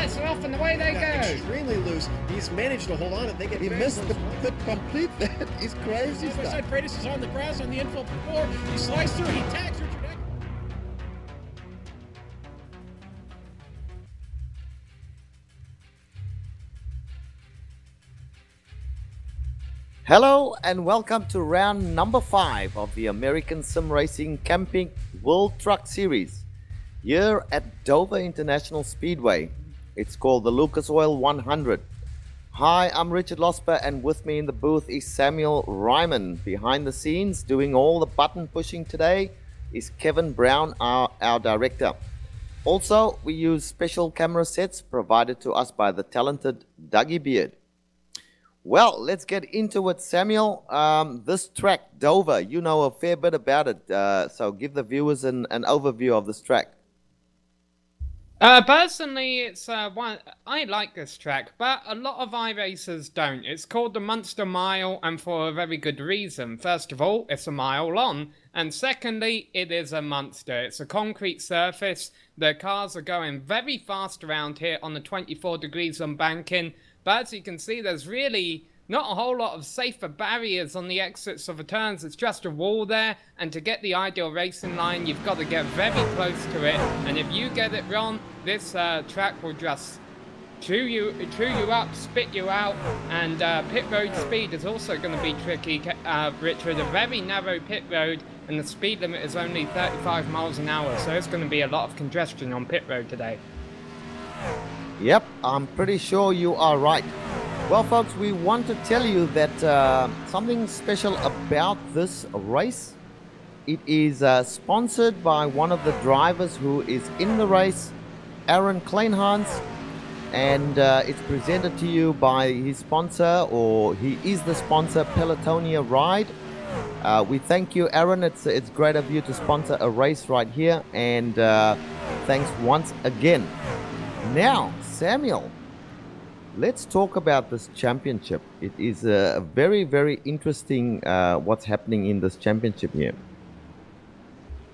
lets it off and away they go. Extremely loose. He's managed to hold on and they get. He missed the complete. That is crazy Side by stuff. side, Freitas is on the grass on the infield before. He slides through. He tags Richard Eck. Hello and welcome to round number 5 of the American Sim Racing Camping World Truck Series here at Dover International Speedway. It's called the Lucas Oil 100. Hi, I'm Richard Losper and with me in the booth is Samuel Ryman. Behind the scenes doing all the button pushing today is Kevin Brown, our director. Also, we use special camera sets provided to us by the talented Dougie Beard. Well, let's get into it, Samuel. This track, Dover, you know a fair bit about it, so give the viewers an overview of this track. Personally, it's one I like this track, but a lot of iRacers don't. It's called the Munster Mile, and for a very good reason. First of all, it's a mile long, and secondly, it is a Munster. It's a concrete surface. The cars are going very fast around here on the 24 degrees on banking. But as you can see, there's really not a whole lot of safer barriers on the exits of the turns. It's just a wall there, and to get the ideal racing line, you've got to get very close to it. And if you get it wrong, this track will just chew you up, spit you out. And pit road speed is also going to be tricky, Richard. A very narrow pit road, and the speed limit is only 35 miles an hour, so there's going to be a lot of congestion on pit road today. Yep, I'm pretty sure you are right. Well, folks, we want to tell you that something special about this race. It is sponsored by one of the drivers who is in the race, Aaron Kleinhans, and it's presented to you by his sponsor, or he is the sponsor, Pelotonia Ride. We thank you, Aaron. It's great of you to sponsor a race right here, and thanks once again. Now, Samuel, let's talk about this championship. It is very, very interesting what's happening in this championship here.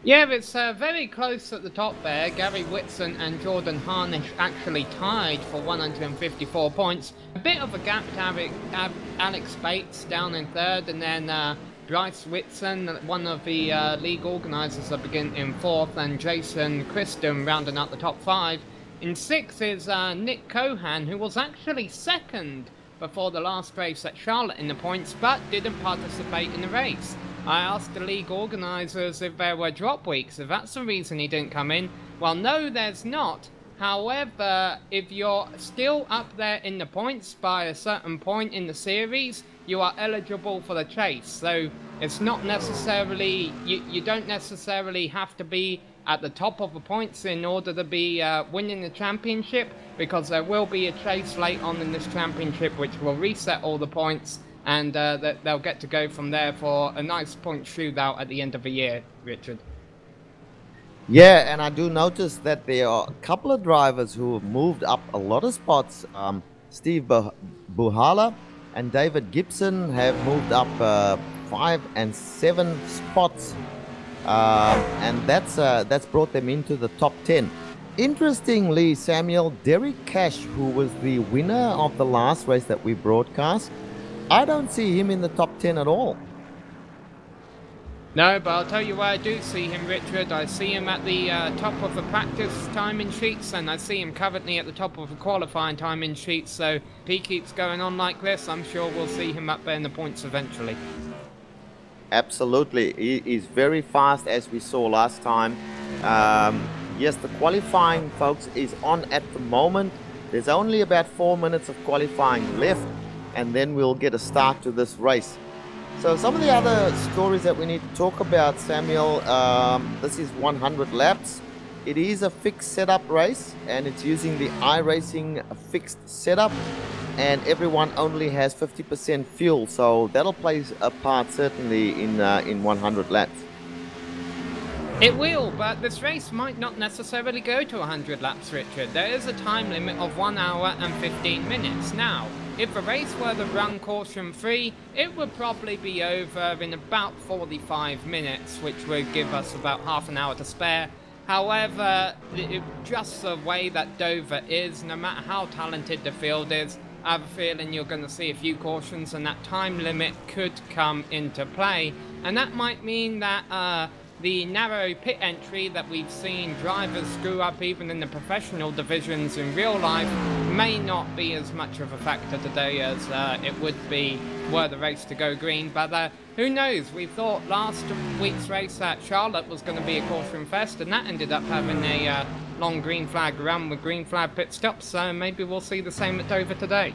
Yeah, it's very close at the top there. Gary Whitson and Jordan Harnish actually tied for 154 points. A bit of a gap to Alex Bates down in third, and then Bryce Whitson, one of the league organisers, begin in fourth, and Jason Christen rounding out the top 5. In 6 is Nick Cohan, who was actually second before the last race at Charlotte in the points, but didn't participate in the race. I asked the league organisers if there were drop weeks, if that's the reason he didn't come in. Well, no, there's not. However, if you're still up there in the points by a certain point in the series, you are eligible for the chase. So it's not necessarily, you don't necessarily have to be at the top of the points in order to be winning the championship, because there will be a chase late on in this championship which will reset all the points, and they'll get to go from there for a nice point shootout at the end of the year, Richard. Yeah, and I do notice that there are a couple of drivers who have moved up a lot of spots. Steve Buhala and David Gibson have moved up 5 and 7 spots. And that's brought them into the top 10. Interestingly, Samuel, Derek Cash, who was the winner of the last race that we broadcast, I don't see him in the top 10 at all. No, but I'll tell you where I do see him, Richard. I see him at the top of the practice timing sheets, and I see him currently at the top of the qualifying timing sheets. So if he keeps going on like this, I'm sure we'll see him up there in the points eventually. Absolutely, he is very fast, as we saw last time. Yes, the qualifying, folks, is on at the moment. There's only about 4 minutes of qualifying left, and then we'll get a start to this race. So some of the other stories that we need to talk about, Samuel, this is 100 laps. It is a fixed setup race, and it's using the iRacing fixed setup, and everyone only has 50% fuel, so that'll play a part certainly in 100 laps. It will, but this race might not necessarily go to 100 laps, Richard. There is a time limit of 1 hour and 15 minutes. Now, if the race were to run caution-free, it would probably be over in about 45 minutes, which would give us about half an hour to spare. However, just the way that Dover is, no matter how talented the field is, I have a feeling you're going to see a few cautions and that time limit could come into play. And that might mean that the narrow pit entry that we've seen drivers screw up even in the professional divisions in real life may not be as much of a factor today as it would be were the race to go green. But who knows? We thought last week's race at Charlotte was going to be a caution fest, and that ended up having a long green flag run with green flag pit stops, so maybe we'll see the same at Dover today.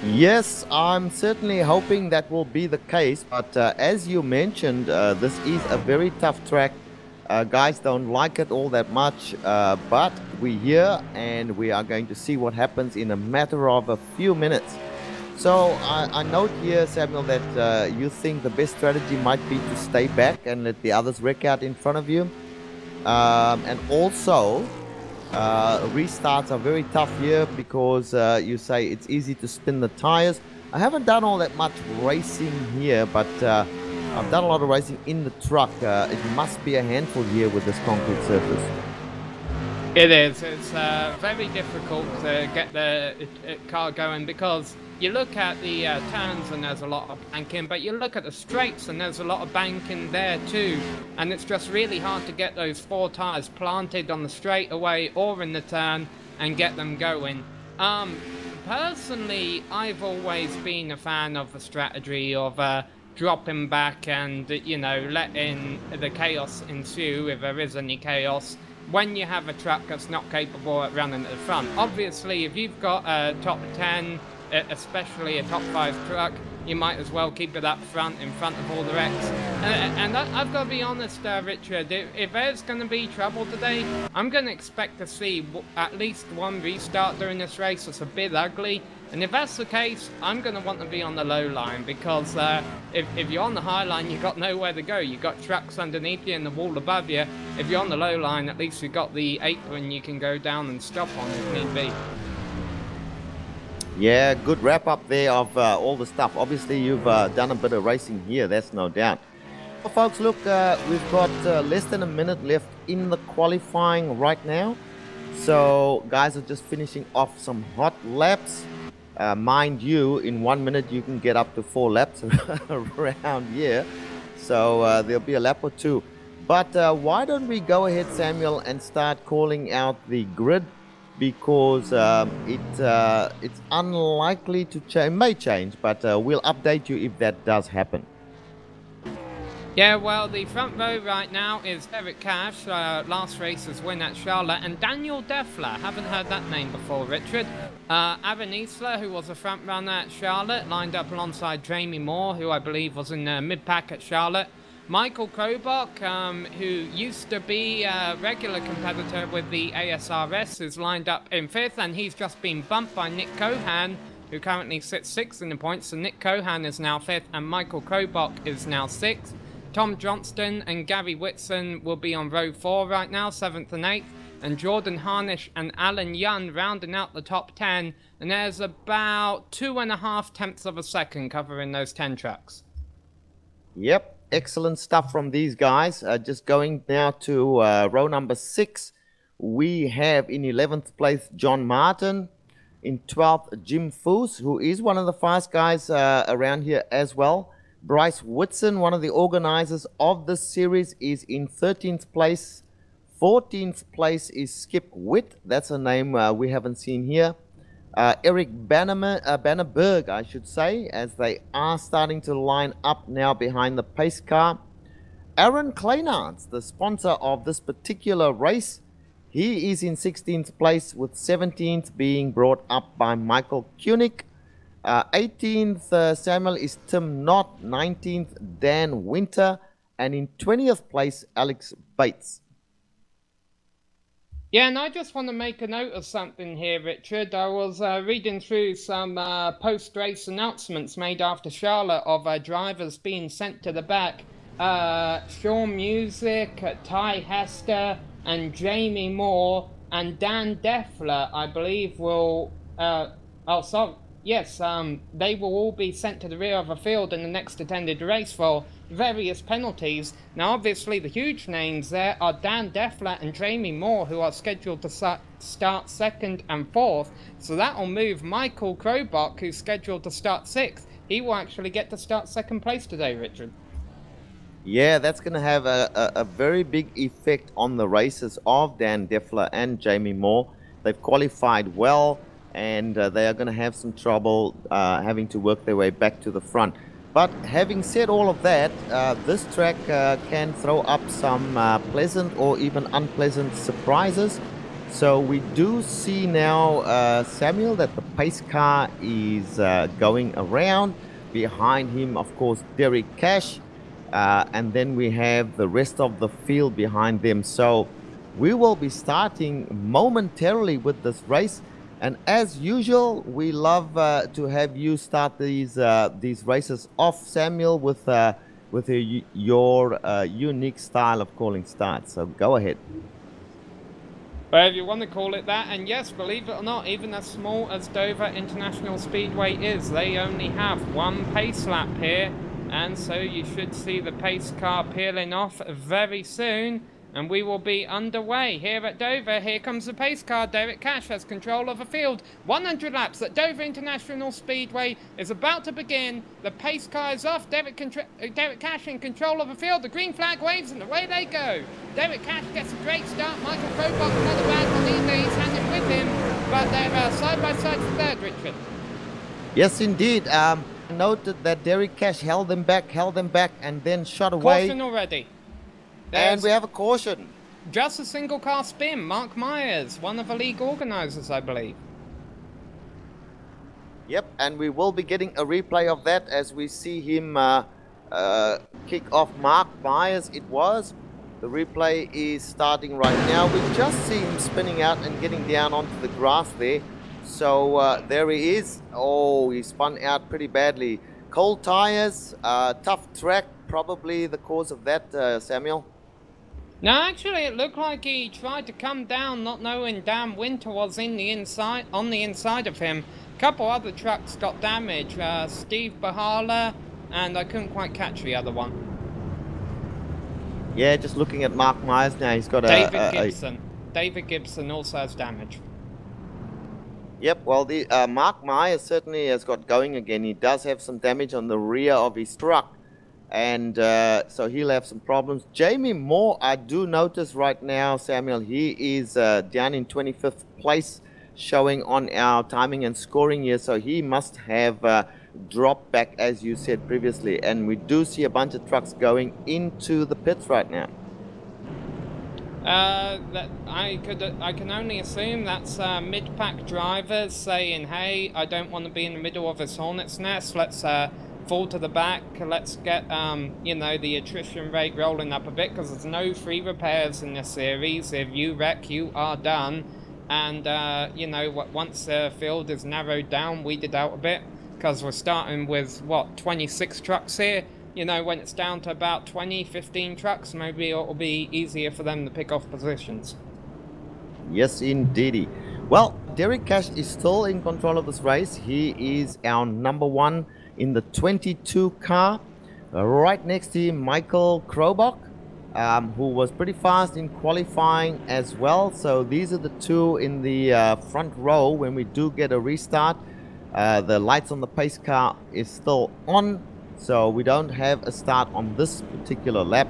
Yes, I'm certainly hoping that will be the case, but as you mentioned, this is a very tough track. Guys don't like it all that much, but we're here and we are going to see what happens in a matter of a few minutes. So I note here, Samuel, that you think the best strategy might be to stay back and let the others wreck out in front of you. And also, restarts are very tough here because you say it's easy to spin the tires. I haven't done all that much racing here, but I've done a lot of racing in the truck. It must be a handful here with this concrete surface. It is. It's very difficult to get the car going because you look at the turns and there's a lot of banking, but you look at the straights and there's a lot of banking there too. And it's just really hard to get those four tyres planted on the straightaway or in the turn and get them going. Personally, I've always been a fan of the strategy of dropping back and, you know, letting the chaos ensue if there is any chaos when you have a truck that's not capable of running at the front. Obviously, if you've got a top 10, especially a top 5 truck, you might as well keep it up front in front of all the wrecks. And I've got to be honest, Richard, if there's going to be trouble today, I'm going to expect to see at least one restart during this race that's a bit ugly. And if that's the case, I'm going to want to be on the low line because if you're on the high line, you've got nowhere to go. You've got trucks underneath you and the wall above you. If you're on the low line, at least you've got the apron you can go down and stop on if need be. Yeah, good wrap up there of all the stuff. Obviously, you've done a bit of racing here, that's no doubt. Well, folks, look, we've got less than a minute left in the qualifying right now. So, guys are just finishing off some hot laps. Mind you, in 1 minute you can get up to 4 laps around here. So, there'll be a lap or two. But why don't we go ahead, Samuel, and start calling out the grid? Because it's unlikely to change, may change, but we'll update you if that does happen. Yeah, well, the front row right now is Eric Cash, last race's win at Charlotte, and Daniel Deffler. Haven't heard that name before, Richard. Aaron Easler, who was a front runner at Charlotte, lined up alongside Jamie Moore, who I believe was in mid-pack at Charlotte. Michael Kobach, who used to be a regular competitor with the ASRS, is lined up in 5th, and he's just been bumped by Nick Cohan, who currently sits 6th in the points. So Nick Cohan is now 5th, and Michael Kobach is now 6th. Tom Johnston and Gary Whitson will be on row 4 right now, 7th and 8th. And Jordan Harnish and Alan Young rounding out the top 10. And there's about 2.5 tenths of a second covering those 10 trucks. Yep, excellent stuff from these guys. Just going now to row number 6. We have in 11th place John Martin. In 12th, Jim Foos, who is one of the fast guys around here as well. Bryce Whitson, one of the organizers of this series, is in 13th place. 14th place is Skip Witt. That's a name we haven't seen here. Eric Bannerberg, I should say, as they are starting to line up now behind the pace car. Aaron Kleinards, the sponsor of this particular race, he is in 16th place, with 17th being brought up by Michael Koenig. 18th, Samuel, is Tim Knott. 19th, Dan Winter. And in 20th place, Alex Bates. Yeah, and I just want to make a note of something here, Richard. I was reading through some post-race announcements made after Charlotte of drivers being sent to the back. Sean Music, Ty Hester, and Jamie Moore, and Dan Deffler, I believe, will... yes, they will all be sent to the rear of the field in the next attended race for various penalties. Now, obviously, the huge names there are Dan Deffler and Jamie Moore, who are scheduled to start 2nd and 4th. So that'll move Michael Krobach, who's scheduled to start 6th. He will actually get to start 2nd place today, Richard. Yeah, that's going to have a very big effect on the races of Dan Deffler and Jamie Moore. They've qualified well, and they are going to have some trouble having to work their way back to the front. But having said all of that, this track can throw up some pleasant or even unpleasant surprises. So we do see now, Samuel, that the pace car is going around. Behind him, of course, Derek Cash. And then we have the rest of the field behind them. So we will be starting momentarily with this race. And as usual, we love to have you start these races off, Samuel, with your unique style of calling starts. So go ahead. Whatever you want to call it that, and yes, believe it or not, even as small as Dover International Speedway is, they only have one pace lap here. And so you should see the pace car peeling off very soon, and we will be underway here at Dover. Here comes the pace car. Derek Cash has control of the field. 100 laps at Dover International Speedway is about to begin. The pace car is off. Derek Cash in control of the field. The green flag waves and away they go. Derek Cash gets a great start. Michael Krobach, another bad one. He's hanging with him, but they're side by side for 3rd, Richard. Yes, indeed. Noted that Derek Cash held them back, and then shot away. Caution already. And we have a caution. Just a single car spin. Mark Myers, one of the league organisers, I believe. Yep, and we will be getting a replay of that as we see him kick off Mark Myers. It was. The replay is starting right now. We just see him spinning out and getting down onto the grass there. So there he is. Oh, he spun out pretty badly. Cold tires, tough track, probably the cause of that, Samuel. No, actually, it looked like he tried to come down, not knowing Dan Winter was on the inside of him. A couple other trucks got damaged. Steve Bahala, and I couldn't quite catch the other one. Yeah, just looking at Mark Myers now, he's got David Gibson. David Gibson also has damage. Yep, well, the Mark Myers certainly has got going again. He does have some damage on the rear of his truck, and so he'll have some problems. Jamie Moore, I do notice right now, Samuel, he is down in 25th place, showing on our timing and scoring here, so he must have dropped back, as you said previously, and we do see a bunch of trucks going into the pits right now. I can only assume that's mid-pack drivers saying, hey, I don't want to be in the middle of this hornet's nest, let's fall to the back, let's get you know, the attrition rate rolling up a bit, because there's no free repairs in this series. If you wreck, you are done. And you know, once the field is narrowed down, weeded out a bit, because we're starting with what, 26 trucks here. You know, when it's down to about 20, 15 trucks, maybe it'll be easier for them to pick off positions. Yes, indeedy. Well, Derek Cash is still in control of this race. He is our number one in the 22 car. Right next to him, Michael Krobach, who was pretty fast in qualifying as well. So these are the two in the front row when we do get a restart. The lights on the pace car is still on, so we don't have a start on this particular lap.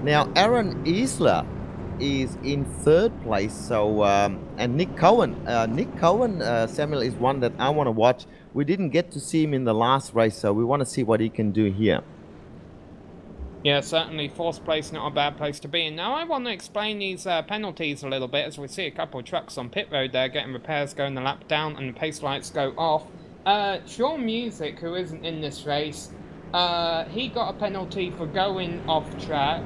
Now Aaron Isler is in 3rd place, so and Nick Cohen, Samuel, is one that I want to watch. We didn't get to see him in the last race, so we want to see what he can do here. Yeah, certainly 4th place, not a bad place to be in. Now I want to explain these penalties a little bit, as we see a couple of trucks on pit road there getting repairs, going the lap down, and the pace lights go off. Sean Music, who isn't in this race, he got a penalty for going off track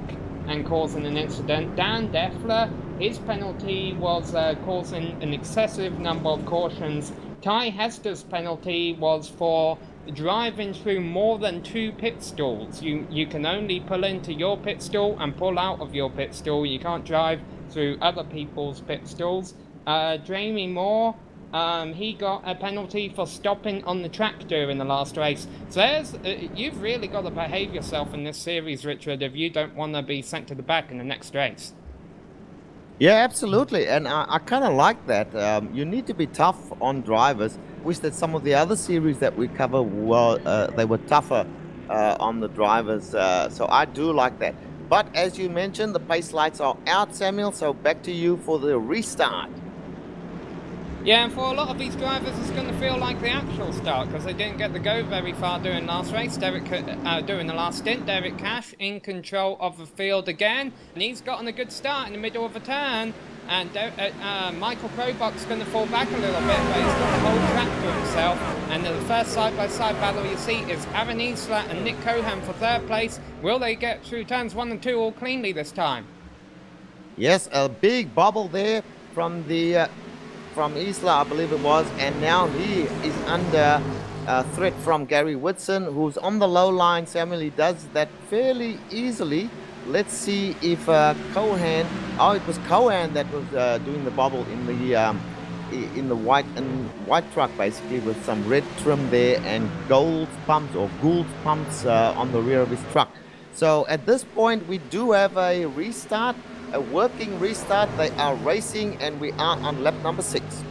and causing an incident. Dan Deffler, his penalty was causing an excessive number of cautions. Ty Hester's penalty was for driving through more than 2 pit stalls. You can only pull into your pit stall and pull out of your pit stall. You can't drive through other people's pit stalls. Jamie Moore, he got a penalty for stopping on the track during the last race. So you've really got to behave yourself in this series, Richard, if you don't want to be sent to the back in the next race. Yeah, absolutely, and I kind of like that. You need to be tough on drivers. Wish that some of the other series that we cover, well, they were tougher on the drivers. So I do like that. But as you mentioned, the pace lights are out, Samuel. So back to you for the restart. Yeah, and for a lot of these drivers, it's going to feel like the actual start because they didn't get to go very far during last race. During the last stint, Derek Cash in control of the field again, and he's gotten a good start in the middle of a turn. And Michael Krobach's going to fall back a little bit, but he's got the whole track to himself. And the first side-by-side battle you see is Aaron Isla and Nick Cohan for third place. Will they get through turns 1 and 2 all cleanly this time? Yes, a big bubble there from Isla, I believe it was, and now he is under threat from Gary Whitson, who's on the low line. Samuel, he does that fairly easily. Let's see if Cohan. Oh, it was Cohan that was doing the bubble in the white truck, basically, with some red trim there and gold pumps on the rear of his truck. So at this point, we do have a restart. A working restart. They are racing, and we are on lap number 6.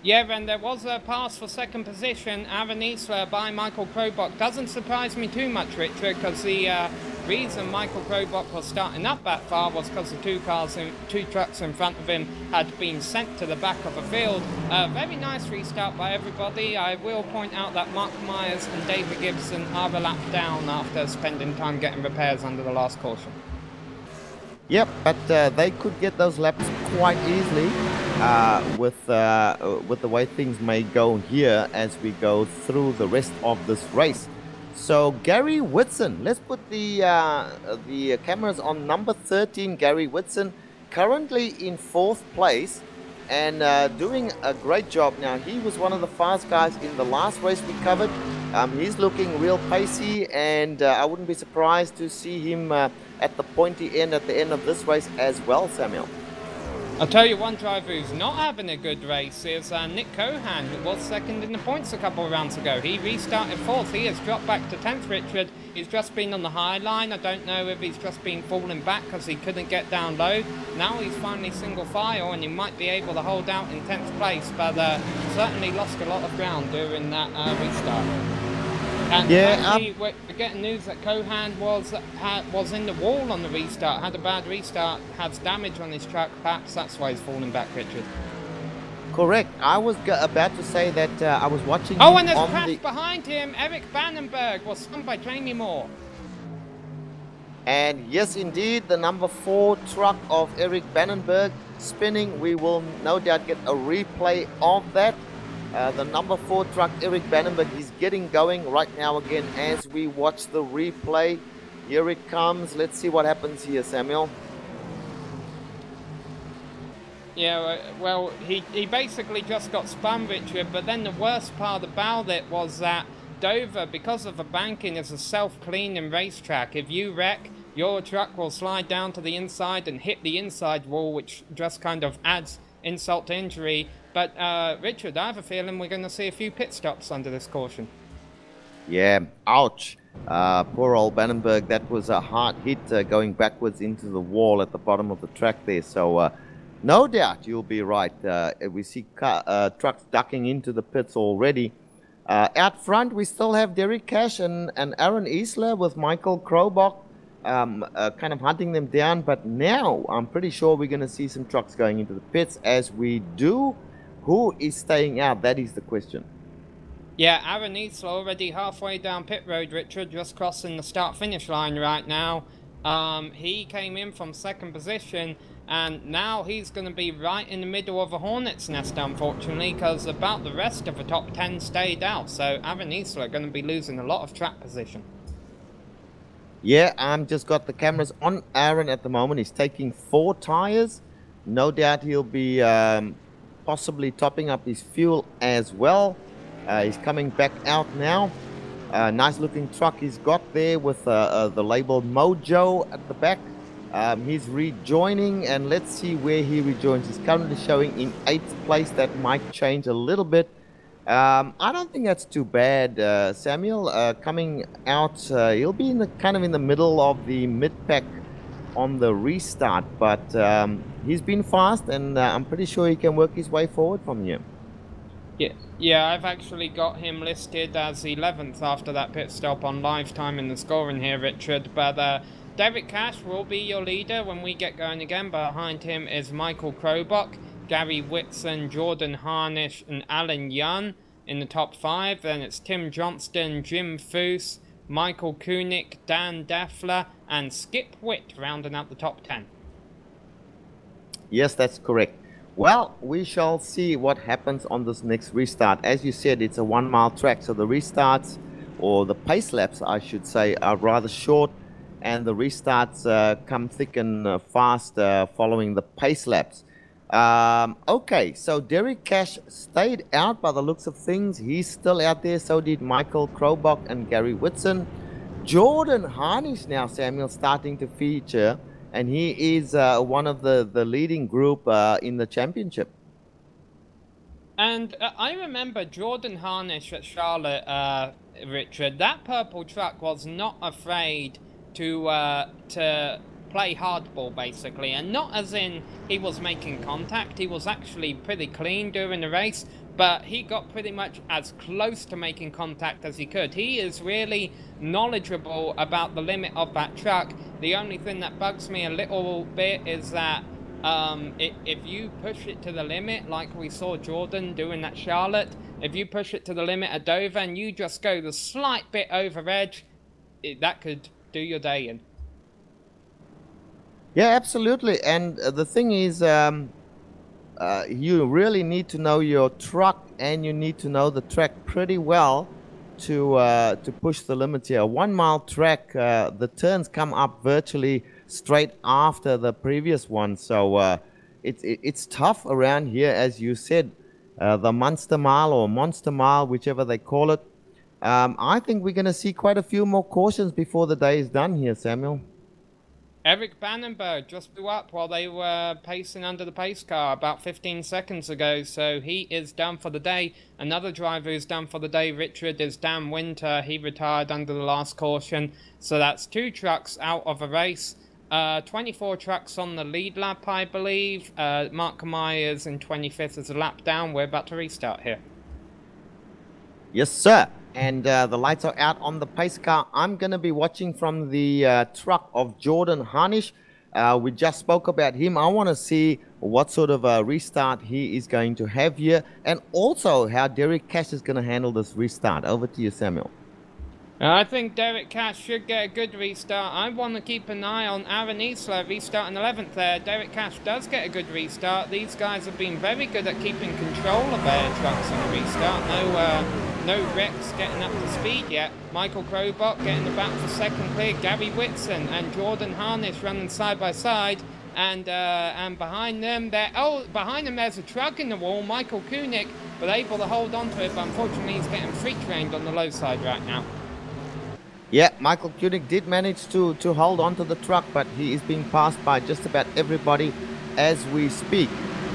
Yeah, and there was a pass for second position, Aaron Isla by Michael Krobach. Doesn't surprise me too much, Richard, because the reason Michael Krobach was starting up that far was because the two trucks in front of him had been sent to the back of the field. Very nice restart by everybody. I will point out that Mark Myers and David Gibson are a lap down after spending time getting repairs under the last caution. Yep, but they could get those laps quite easily with the way things may go here as we go through the rest of this race. So Gary Whitson, let's put the cameras on number 13. Gary Whitson, currently in 4th place and doing a great job. Now, he was one of the fast guys in the last race we covered. He's looking real pacey, and I wouldn't be surprised to see him at the pointy end at the end of this race as well, Samuel. I'll tell you one driver who's not having a good race is Nick Cohan, who was second in the points a couple of rounds ago. He restarted 4th. He has dropped back to 10th, Richard. He's just been on the high line. I don't know if he's just been falling back because he couldn't get down low. Now he's finally single file and he might be able to hold out in 10th place, but certainly lost a lot of ground during that restart. And actually, we're getting news that Cohan was in the wall on the restart, had a bad restart, has damage on his truck. Perhaps that's why he's falling back, Richard. Correct. I was about to say that I was watching. Oh, and there's a crash behind him. Eric Bannenberg was spun by Jamie Moore. And yes, indeed, the number 4 truck of Eric Bannenberg spinning. We will no doubt get a replay of that. The number 4 truck, Eric Bannenberg, is getting going right now again as we watch the replay. Here it comes. Let's see what happens here, Samuel. Yeah, well, he basically just got spun, Richard, but then the worst part about it was that Dover, because of the banking, is a self-cleaning racetrack. If you wreck, your truck will slide down to the inside and hit the inside wall, which just kind of adds insult to injury. But Richard, I have a feeling we're going to see a few pit stops under this caution. Yeah, ouch. Poor old Bannenberg. That was a hard hit going backwards into the wall at the bottom of the track there. So no doubt you'll be right. We see trucks ducking into the pits already. Out front, we still have Derek Cash and Aaron Isla with Michael Krobach kind of hunting them down. But now I'm pretty sure we're going to see some trucks going into the pits. As we do, who is staying out? That is the question. Yeah, Aaron Isla already halfway down pit road, Richard, just crossing the start-finish line right now. He came in from 2nd position, and now he's going to be right in the middle of a hornet's nest, unfortunately, because about the rest of the top 10 stayed out. So Aaron Isla are going to be losing a lot of track position. Yeah, just got the cameras on Aaron at the moment. He's taking 4 tires. No doubt he'll be possibly topping up his fuel as well. He's coming back out now. Nice looking truck he's got there with the label Mojo at the back. He's rejoining, and let's see where he rejoins. He's currently showing in 8th place. That might change a little bit. I don't think that's too bad, Samuel. Coming out, he'll be in the kind of in the middle of the mid pack on the restart, but he's been fast, and I'm pretty sure he can work his way forward from here. Yeah, I've actually got him listed as 11th after that pit stop on live time in the scoring here, Richard. But Derek Cash will be your leader when we get going again. Behind him is Michael Krobach, Gary Whitson, Jordan Harnish, and Alan Young in the top 5. Then it's Tim Johnston, Jim Foose, Michael Kunik, Dan Deffler, and Skip Witt rounding out the top 10. Yes, that's correct. Well, we shall see what happens on this next restart. As you said, it's a 1 mile track, so the restarts, or the pace laps, I should say, are rather short, and the restarts come thick and fast following the pace laps. Okay, so Derek Cash stayed out by the looks of things. He's still out there. So did Michael Krobach and Gary Whitson. Jordan Harnish now, Samuel, starting to feature, and he is one of the leading group in the championship. And I remember Jordan Harnish at Charlotte, Richard. That purple truck was not afraid to play hardball, basically, and not as in he was making contact. He was actually pretty clean during the race, but he got pretty much as close to making contact as he could. He is really knowledgeable about the limit of that truck. The only thing that bugs me a little bit is that if you push it to the limit, like we saw Jordan doing at Charlotte, if you push it to the limit at Dover and you just go the slight bit over edge, that could do your day in. Yeah, absolutely. And the thing is, you really need to know your truck, and you need to know the track pretty well to push the limits here. A 1 mile track, the turns come up virtually straight after the previous one, so it's tough around here, as you said. The Monster Mile or Monster Mile, whichever they call it. I think we're going to see quite a few more cautions before the day is done here, Samuel. Eric Bannenberg just blew up while they were pacing under the pace car about 15 seconds ago, so he is done for the day. Another driver who's done for the day, Richard, is Dan Winter. He retired under the last caution, so that's 2 trucks out of a race. 24 trucks on the lead lap, I believe. Mark Myers in 25th as a lap down. We're about to restart here. Yes, sir. And the lights are out on the pace car. I'm going to be watching from the truck of Jordan Harnish. We just spoke about him. I want to see what sort of a restart he is going to have here, and also how Derek Cash is going to handle this restart. Over to you, Samuel. I think Derek Cash should get a good restart. I want to keep an eye on Aaron Isler restarting 11th there. Derek Cash does get a good restart. These guys have been very good at keeping control of their trucks on the restart. No wrecks getting up to speed yet. Michael Krobach getting the back for second clear. Gary Whitson and Jordan Harnish running side by side. And behind them, there's a truck in the wall. Michael Kunik, but able to hold on to it. But unfortunately, he's getting free-trained on the low side right now. Yeah, Michael Kunik did manage to hold on to the truck, but he is being passed by just about everybody as we speak.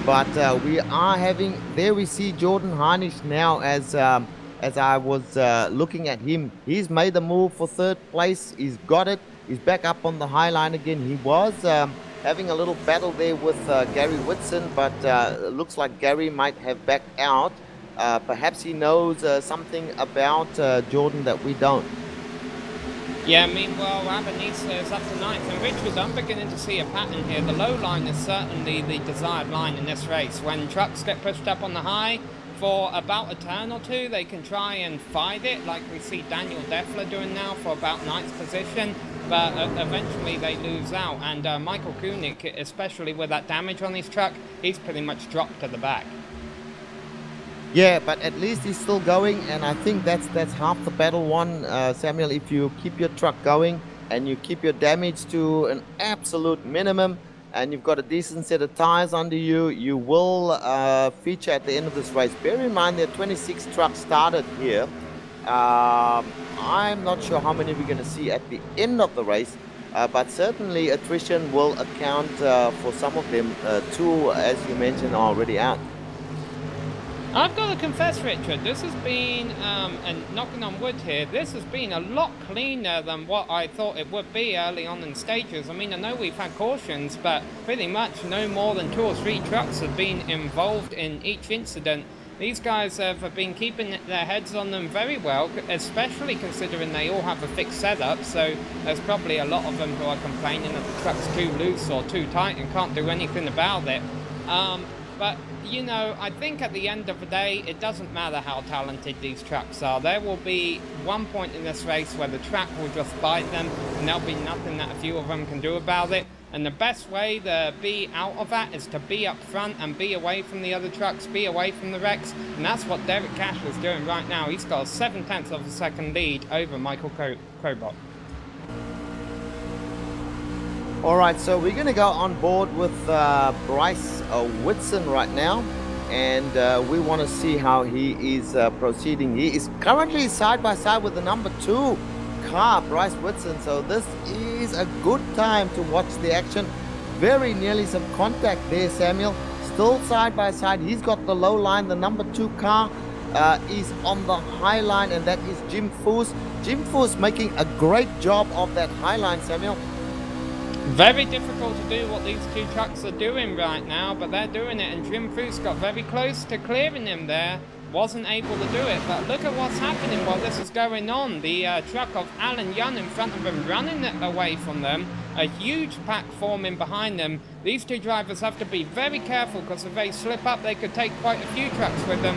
But we are having, there we see Jordan Harnish now as I was looking at him. He's made the move for 3rd place. He's got it. He's back up on the high line again. He was having a little battle there with Gary Whitson, but looks like Gary might have backed out. Perhaps he knows something about Jordan that we don't. Yeah, meanwhile, Abanisa is up to 9th, and Richard, I'm beginning to see a pattern here. The low line is certainly the desired line in this race. When trucks get pushed up on the high for about a turn or two, they can try and fight it, like we see Daniel Deffler doing now for about 9th position, but eventually they lose out, and Michael Kunik, especially with that damage on his truck, he's pretty much dropped to the back. Yeah, but at least he's still going, and I think that's half the battle won, Samuel. If you keep your truck going and you keep your damage to an absolute minimum, and you've got a decent set of tires under you, you will feature at the end of this race. Bear in mind there are 26 trucks started here. I'm not sure how many we're going to see at the end of the race, but certainly attrition will account for some of them. Two, as you mentioned, are already out. I've got to confess, Richard, this has been, and knocking on wood here, this has been a lot cleaner than what I thought it would be early on in stages. I mean, I know we've had cautions, but pretty much no more than 2 or 3 trucks have been involved in each incident. These guys have been keeping their heads on them very well, especially considering they all have a fixed setup, so there's probably a lot of them who are complaining that the truck's too loose or too tight and can't do anything about it. But, you know, I think at the end of the day, it doesn't matter how talented these trucks are. There will be one point in this race where the track will just bite them, and there'll be nothing that a few of them can do about it. And the best way to be out of that is to be up front and be away from the other trucks, be away from the wrecks. And that's what Derek Cash is doing right now. He's got a 0.7 of a second lead over Michael Crobot. All right, so we're going to go on board with Bryce Whitson right now, and we want to see how he is proceeding. He is currently side by side with the number 2 car, Bryce Whitson, so this is a good time to watch the action. Very nearly some contact there, Samuel. Still side by side. He's got the low line. The number 2 car is on the high line, and that is Jim Foos. Jim Foos making a great job of that high line, Samuel. Very difficult to do what these 2 trucks are doing right now, but they're doing it, and Jim Foos got very close to clearing him there. Wasn't able to do it, but look at what's happening while this is going on. The truck of Alan Young in front of him, running it away from them. A huge pack forming behind them. These 2 drivers have to be very careful, because if they slip up, they could take quite a few trucks with them.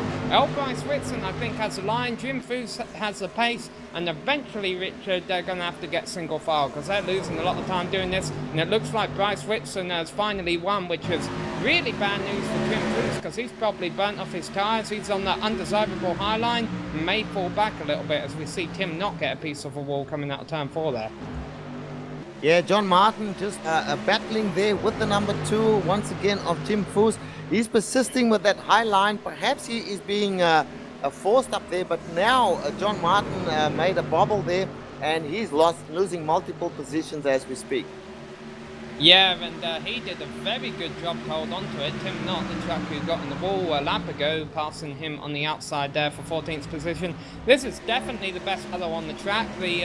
Bryce Whitson, I think, has a line. Jim Foos has the pace, and eventually, Richard, they're going to have to get single file, because they're losing a lot of time doing this. And it looks like Bryce Whitson has finally won, which is really bad news for Jim Foos, because he's probably burnt off his tyres. He's on that undesirable high line, may fall back a little bit as we see Tim Knott get a piece of a wall coming out of turn 4 there. Yeah, John Martin just battling there with the number 2 once again of Jim Foos. He's persisting with that high line. Perhaps he is being forced up there, but now John Martin made a bobble there, and he's losing multiple positions as we speak. Yeah, and he did a very good job to hold on to it. Tim Knott, the truck who got in the wall a lap ago, passing him on the outside there for 14th position. This is definitely the best fellow on the track. The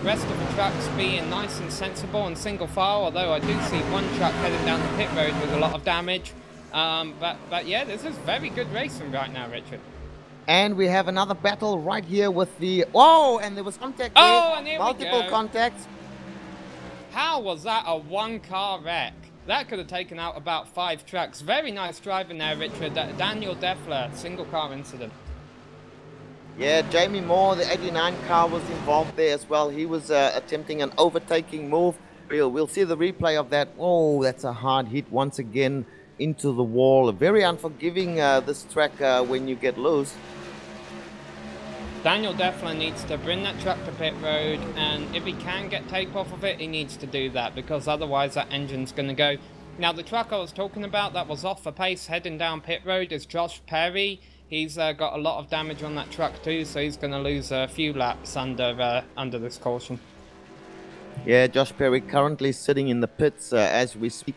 rest of the trucks being nice and sensible and single file, although I do see one truck heading down the pit road with a lot of damage. But yeah, this is very good racing right now, Richard. And we have another battle right here with the... Oh, and there was contact there. Oh, and here multiple we go. Contacts. How was that a 1-car wreck? That could have taken out about 5 trucks. Very nice driving there, Richard. Daniel Deffler, single car incident. Yeah, Jamie Moore, the 89 car, was involved there as well. He was attempting an overtaking move. We'll see the replay of that. Oh, that's a hard hit once again into the wall. Very unforgiving, this track, when you get loose. Daniel Deffler needs to bring that truck to pit road, and if he can get tape off of it, he needs to do that, because otherwise that engine's going to go. Now, the truck I was talking about that was off the pace heading down pit road is Josh Perry. He's got a lot of damage on that truck too, so he's going to lose a few laps under this caution. Yeah, Josh Perry currently sitting in the pits as we speak.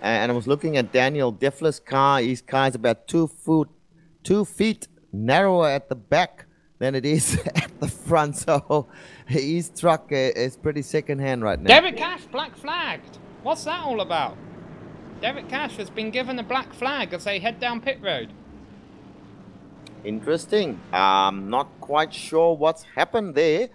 And I was looking at Daniel Deffler's car. His car is about 2 feet narrower at the back than it is at the front, so his truck is pretty second-hand right now. Derek Cash, black flagged. What's that all about? Derek Cash has been given a black flag as they head down pit road. Interesting. I'm not quite sure what's happened there.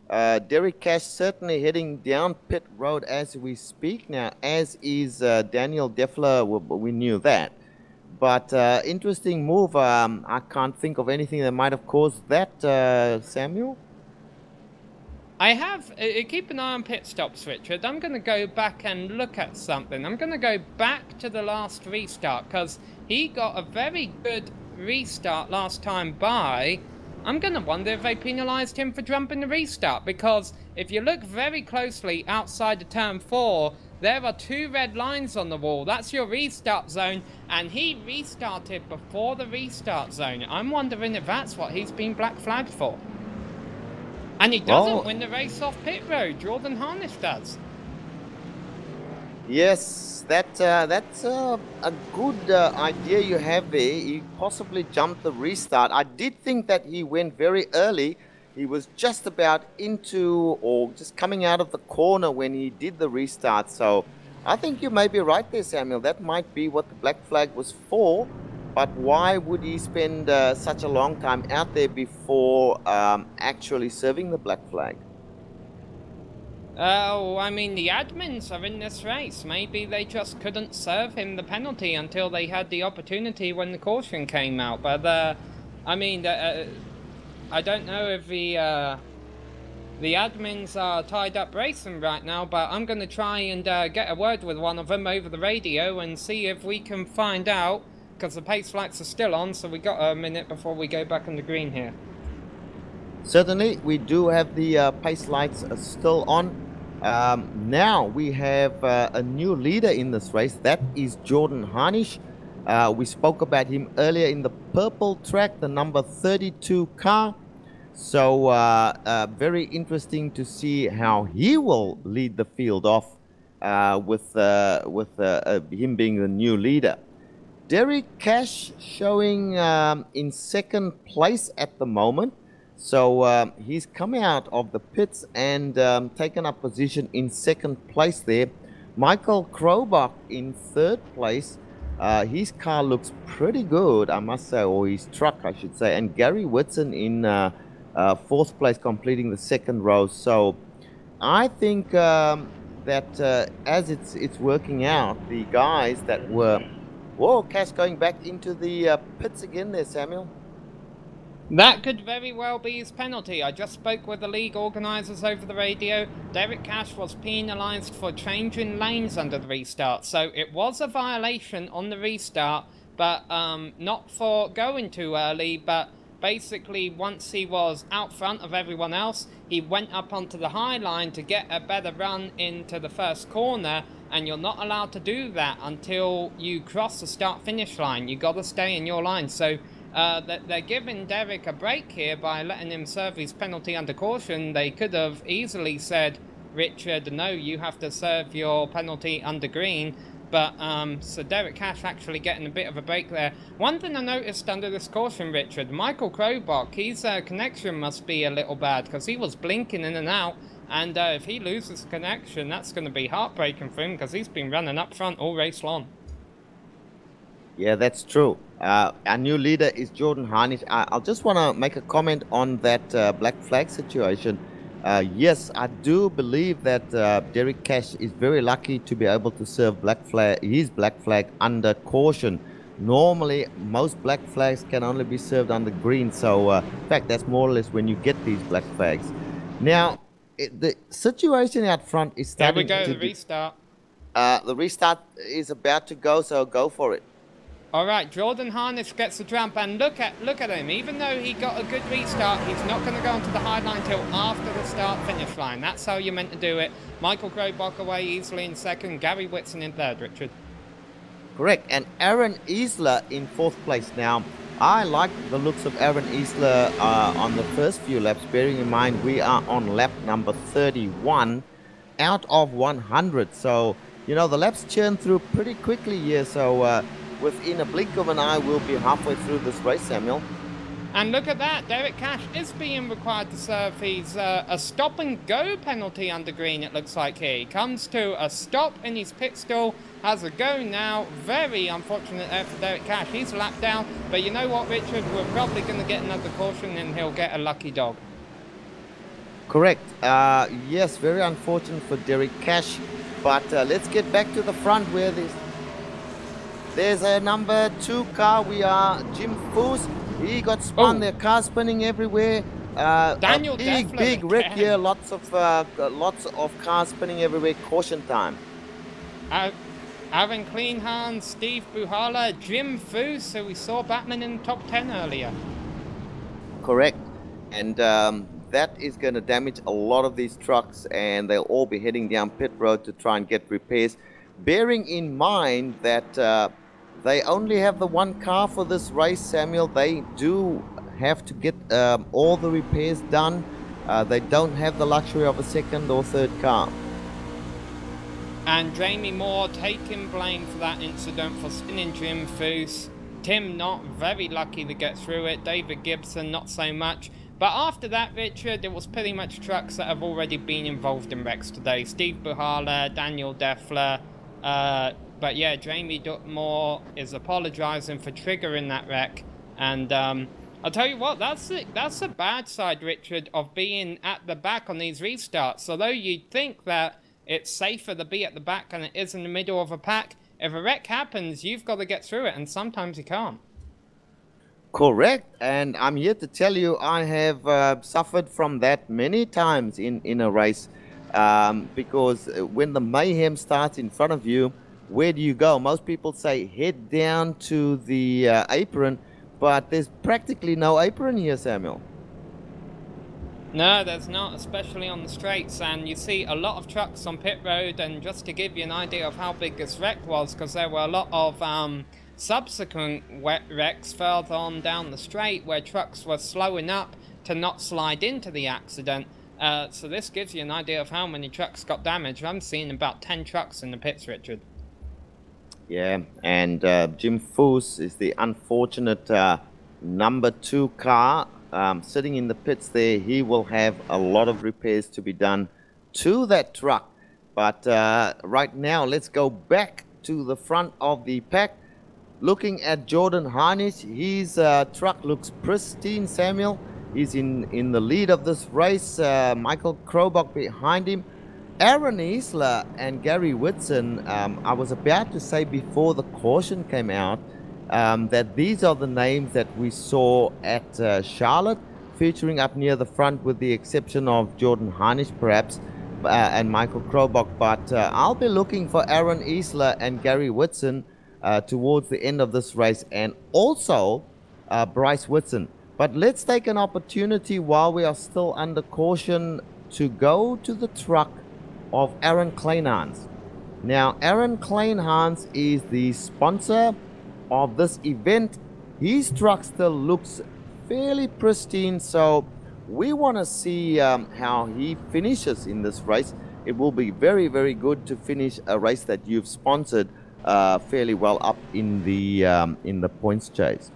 Derek Cash certainly heading down pit road as we speak now, as is Daniel Deffler. We knew that. But interesting move. I can't think of anything that might have caused that, Samuel. I have, keep an eye on pit stops, Richard. I'm going to go back and look at something. I'm going to go back to the last restart, because he got a very good restart last time by. I'm going to wonder if they penalised him for jumping the restart, because if you look very closely outside the turn 4, there are 2 red lines on the wall. That's your restart zone, and he restarted before the restart zone. I'm wondering if that's what he's been black flagged for. And he doesn't win the race off pit road. Jordan Harnish does. Yes, that's a good idea you have there. He possibly jumped the restart. I did think that he went very early. He was just about into or just coming out of the corner when he did the restart. So I think you may be right there, Samuel. That might be what the black flag was for. But why would he spend such a long time out there before actually serving the black flag? Oh, I mean, the admins are in this race. Maybe they just couldn't serve him the penalty until they had the opportunity when the caution came out. But, I mean, I don't know if the admins are tied up racing right now, but I'm going to try and get a word with one of them over the radio and see if we can find out, because the pace lights are still on, so we got a minute before we go back on the green here. Certainly, we do have the pace lights still on. Now we have a new leader in this race. That is Jordan Harnish. We spoke about him earlier in the purple track, the number 32 car. So very interesting to see how he will lead the field off with him being the new leader. Derek Cash showing in second place at the moment. So he's come out of the pits and taken up position in second place there. Michael Krobach in third place. His car looks pretty good, I must say, or his truck, I should say. And Gary Whitson in fourth place, completing the second row. So I think that as it's working out, the guys that were... Whoa, Cash going back into the pits again there, Samuel. That could very well be his penalty. I just spoke with the league organisers over the radio. Derek Cash was penalised for changing lanes under the restart. So it was a violation on the restart, but not for going too early. But basically, once he was out front of everyone else, he went up onto the high line to get a better run into the first corner. And you're not allowed to do that until you cross the start-finish line. You got to stay in your line. So... they're giving Derek a break here by letting him serve his penalty under caution. They could have easily said, Richard, no, you have to serve your penalty under green. But, so Derek Cash actually getting a bit of a break there. One thing I noticed under this caution, Richard, Michael Krobach, his connection must be a little bad because he was blinking in and out. And if he loses connection, that's going to be heartbreaking for him because he's been running up front all race long. Yeah, that's true. Our new leader is Jordan Harnish. I'll just want to make a comment on that black flag situation. Yes, I do believe that Derek Cash is very lucky to be able to serve his black flag under caution. Normally, most black flags can only be served under green. So, in fact, that's more or less when you get these black flags. Now, the situation out front is starting to... There we go, the restart. The restart is about to go, so go for it. All right, Jordan Harnish gets the jump, and look at him. Even though he got a good restart, he's not going to go onto the high line till after the start-finish line. That's how you're meant to do it. Michael Krobach away easily in second, Gary Whitson in third, Richard. Correct, and Aaron Isler in fourth place. Now, I like the looks of Aaron Isler on the first few laps, bearing in mind we are on lap number 31 out of 100. So, you know, the laps churn through pretty quickly here, so... within a blink of an eye, we'll be halfway through this race, Samuel. And look at that, Derek Cash is being required to serve his a stop-and-go penalty under green, it looks like here. He comes to a stop in his pit stall, has a go now. Very unfortunate there for Derek Cash. He's lapped down, but you know what, Richard? We're probably going to get another caution and he'll get a lucky dog. Correct. Yes, very unfortunate for Derek Cash, but let's get back to the front where there's a number 2 car. We are Jim Foos. He got spun. Their car spinning everywhere. Daniel a big wreck here. Lots of cars spinning everywhere. Caution time. Aaron Kleinhahn, Steve Buhala, Jim Foos, who we saw Batman in the top 10 earlier. Correct. And that is going to damage a lot of these trucks, and they'll all be heading down pit road to try and get repairs. Bearing in mind that they only have the one car for this race, Samuel. They do have to get all the repairs done. They don't have the luxury of a second or third car. And Jamie Moore taking blame for that incident for spinning Jim Foose. Tim Knott very lucky to get through it. David Gibson not so much. But after that, Richard, it was pretty much trucks that have already been involved in wrecks today. Steve Buhala, Daniel Deffler. But yeah, Jamie Moore is apologising for triggering that wreck. And I'll tell you what, that's the bad side, Richard, of being at the back on these restarts. Although you'd think that it's safer to be at the back than it is in the middle of a pack, if a wreck happens, you've got to get through it, and sometimes you can't. Correct, and I'm here to tell you I have suffered from that many times in a race, because when the mayhem starts in front of you, where do you go? Most people say head down to the apron, but there's practically no apron here, Samuel. No, there's not, especially on the straights, and you see a lot of trucks on pit road. And just to give you an idea of how big this wreck was, because there were a lot of subsequent wrecks further on down the straight where trucks were slowing up to not slide into the accident. So this gives you an idea of how many trucks got damaged. I'm seeing about 10 trucks in the pits, Richard. Yeah, and Jim Foose is the unfortunate number 2 car. Sitting in the pits there. He will have a lot of repairs to be done to that truck. But right now, let's go back to the front of the pack. Looking at Jordan Harnish, his truck looks pristine, Samuel. He's in the lead of this race. Michael Krobach behind him. Aaron Isler and Gary Whitson, I was about to say before the caution came out, that these are the names that we saw at Charlotte, featuring up near the front with the exception of Jordan Harnish perhaps, and Michael Krobach. But I'll be looking for Aaron Isler and Gary Whitson towards the end of this race, and also Bryce Whitson. But let's take an opportunity while we are still under caution to go to the truck of Aaron Kleinhans. Now, Aaron Kleinhans is the sponsor of this event. His truck still looks fairly pristine, so we want to see how he finishes in this race. It will be very, very good to finish a race that you've sponsored fairly well up in the points chase.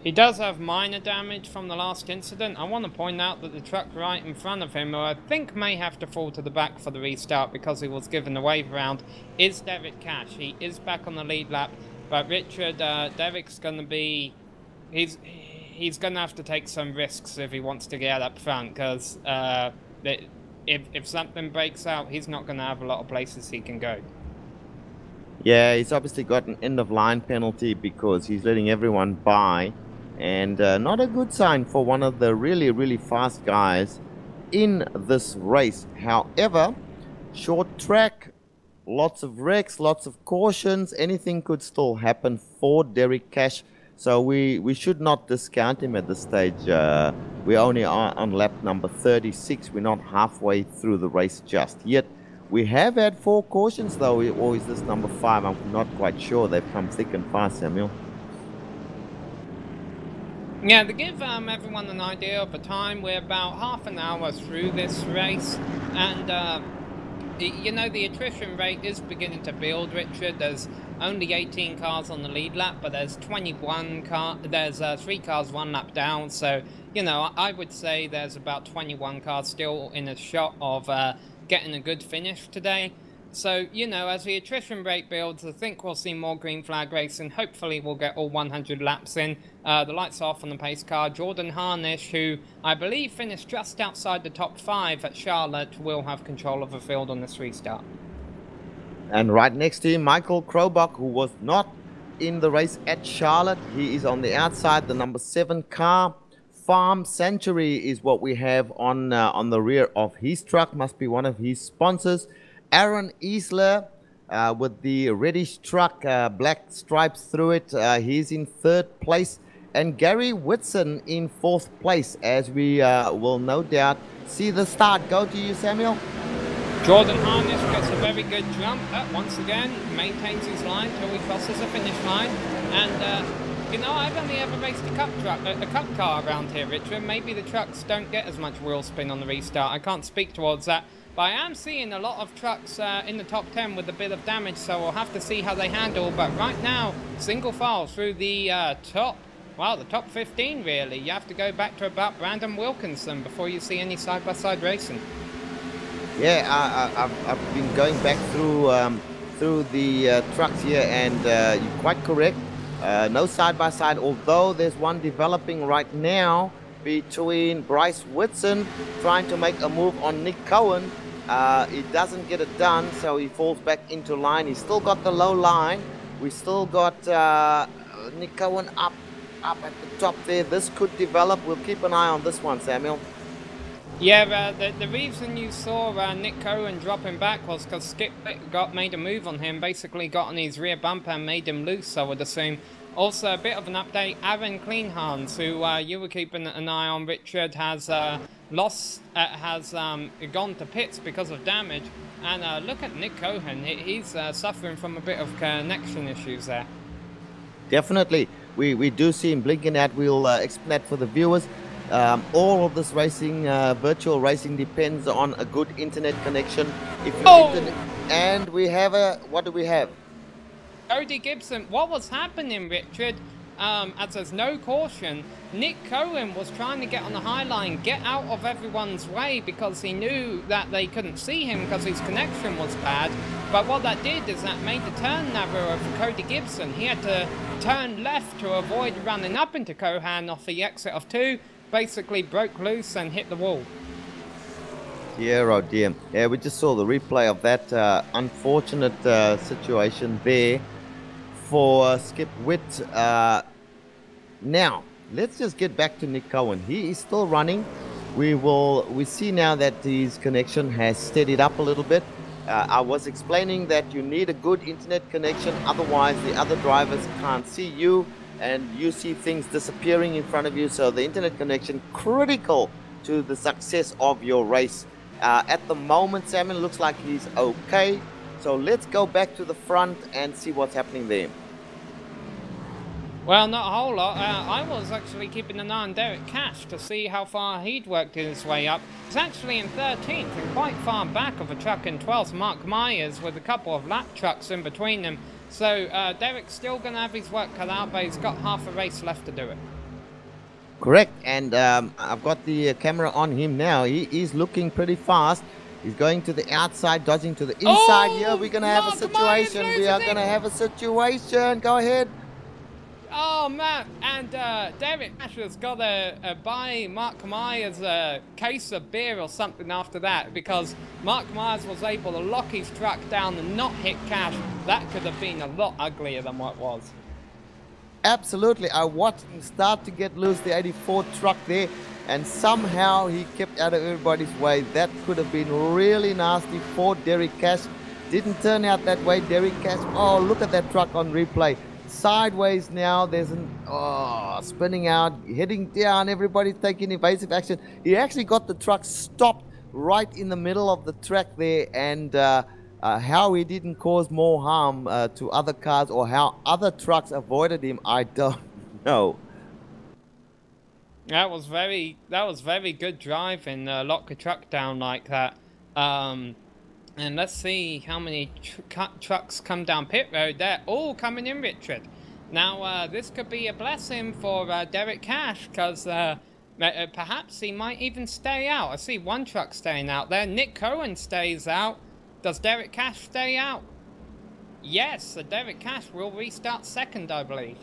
He does have minor damage from the last incident. I want to point out that the truck right in front of him, who I think may have to fall to the back for the restart because he was given the wave round, is Derek Cash. He is back on the lead lap. But Richard, Derek's going to be, he's going to have to take some risks if he wants to get up front, because if something breaks out, he's not going to have a lot of places he can go. Yeah, he's obviously got an end-of-line penalty because he's letting everyone by, and not a good sign for one of the really, really fast guys in this race. However, short track, lots of wrecks, lots of cautions, anything could still happen for Derek Cash, so we should not discount him at this stage. We only are on lap number 36. We're not halfway through the race just yet. We have had 4 cautions though, or is this number 5? I'm not quite sure. They've come thick and fast, Samuel. Yeah, to give everyone an idea of the time, we're about half an hour through this race, and you know, the attrition rate is beginning to build, Richard. There's only 18 cars on the lead lap, but there's 21 cars. There's 3 cars 1 lap down, so you know, I would say there's about 21 cars still in a shot of getting a good finish today. So, you know, as the attrition rate builds, I think we'll see more green flag racing. Hopefully we'll get all 100 laps in. The lights are off on the pace car. Jordan Harnish, who I believe finished just outside the top 5 at Charlotte, will have control of the field on this restart. And right next to him, Michael Krobach, who was not in the race at Charlotte. He is on the outside, the number 7 car. Farm Sanctuary is what we have on the rear of his truck. Must be one of his sponsors. Aaron Isler with the reddish truck, black stripes through it. He's in 3rd place. And Gary Whitson in 4th place, as we will no doubt see the start go to you, Samuel. Jordan Harnish gets a very good jump. Once again, maintains his line till he crosses the finish line. And you know, I've only ever raced a cup car around here, Richard. Maybe the trucks don't get as much wheel spin on the restart. I can't speak towards that. But I am seeing a lot of trucks in the top 10 with a bit of damage, so we'll have to see how they handle. But right now, single file through the the top 15 really. You have to go back to about Brandon Wilkinson before you see any side-by-side racing. Yeah, I've been going back through the trucks here, and you're quite correct. No side-by-side, although there's one developing right now between Bryce Whitson trying to make a move on Nick Cohen. He doesn't get it done, so he falls back into line. He's still got the low line. We still got Nick Cohen up at the top there. This could develop. We'll keep an eye on this one, Samuel. Yeah, the reason you saw Nick Cohen dropping back was because Skip made a move on him, basically got on his rear bumper and made him loose, I would assume. Also, a bit of an update, Aaron Cleanhans, who you were keeping an eye on, Richard, has gone to pits because of damage. And look at Nick Cohen, he's suffering from a bit of connection issues there. Definitely. We do see him blinking out. We'll explain that for the viewers. All of this racing, virtual racing, depends on a good internet connection. If you and we have what do we have? Cody Gibson. What was happening, Richard? As there's no caution, Nick Cohen was trying to get on the high line, get out of everyone's way because he knew that they couldn't see him because his connection was bad. But what that did is that made the turn narrower for Cody Gibson. He had to turn left to avoid running up into Cohan off the exit of 2. Basically broke loose and hit the wall. Dear, oh dear. Yeah, we just saw the replay of that unfortunate situation there for Skip Witt. Now, let's just get back to Nick Cohen. He is still running. We see now that his connection has steadied up a little bit. I was explaining that you need a good internet connection, otherwise the other drivers can't see you and you see things disappearing in front of you. So the internet connection critical to the success of your race. At the moment, Samuel looks like he's okay. So let's go back to the front and see what's happening there. Well, not a whole lot. I was actually keeping an eye on Derek Cash to see how far he'd worked his way up. He's actually in 13th and quite far back of a truck in 12th, Mark Myers, with a couple of lap trucks in between them. So Derek's still going to have his work cut out, but he's got half a race left to do it. Correct, and I've got the camera on him now. He is looking pretty fast. He's going to the outside, dodging to the inside. Here we're going to have a situation. We are going to have a situation. Go ahead. Oh man, and Derek Cash has got to buy Mark Myers a case of beer or something after that, because Mark Myers was able to lock his truck down and not hit Cash. That could have been a lot uglier than what it was. Absolutely. I watched him start to get loose, the 84 truck there, and somehow he kept out of everybody's way. That could have been really nasty for Derek Cash. Didn't turn out that way. Derek Cash, oh, look at that truck on replay. Sideways now, there's an spinning out, heading down, everybody's taking evasive action. He actually got the truck stopped right in the middle of the track there, and how he didn't cause more harm to other cars, or how other trucks avoided him, I don't know. That was very good driving, lock a truck down like that. And let's see how many trucks come down pit road. They're all coming in, Richard. Now, this could be a blessing for Derek Cash, because perhaps he might even stay out. I see one truck staying out there. Nick Cohen stays out. Does Derek Cash stay out? Yes, so Derek Cash will restart second, I believe.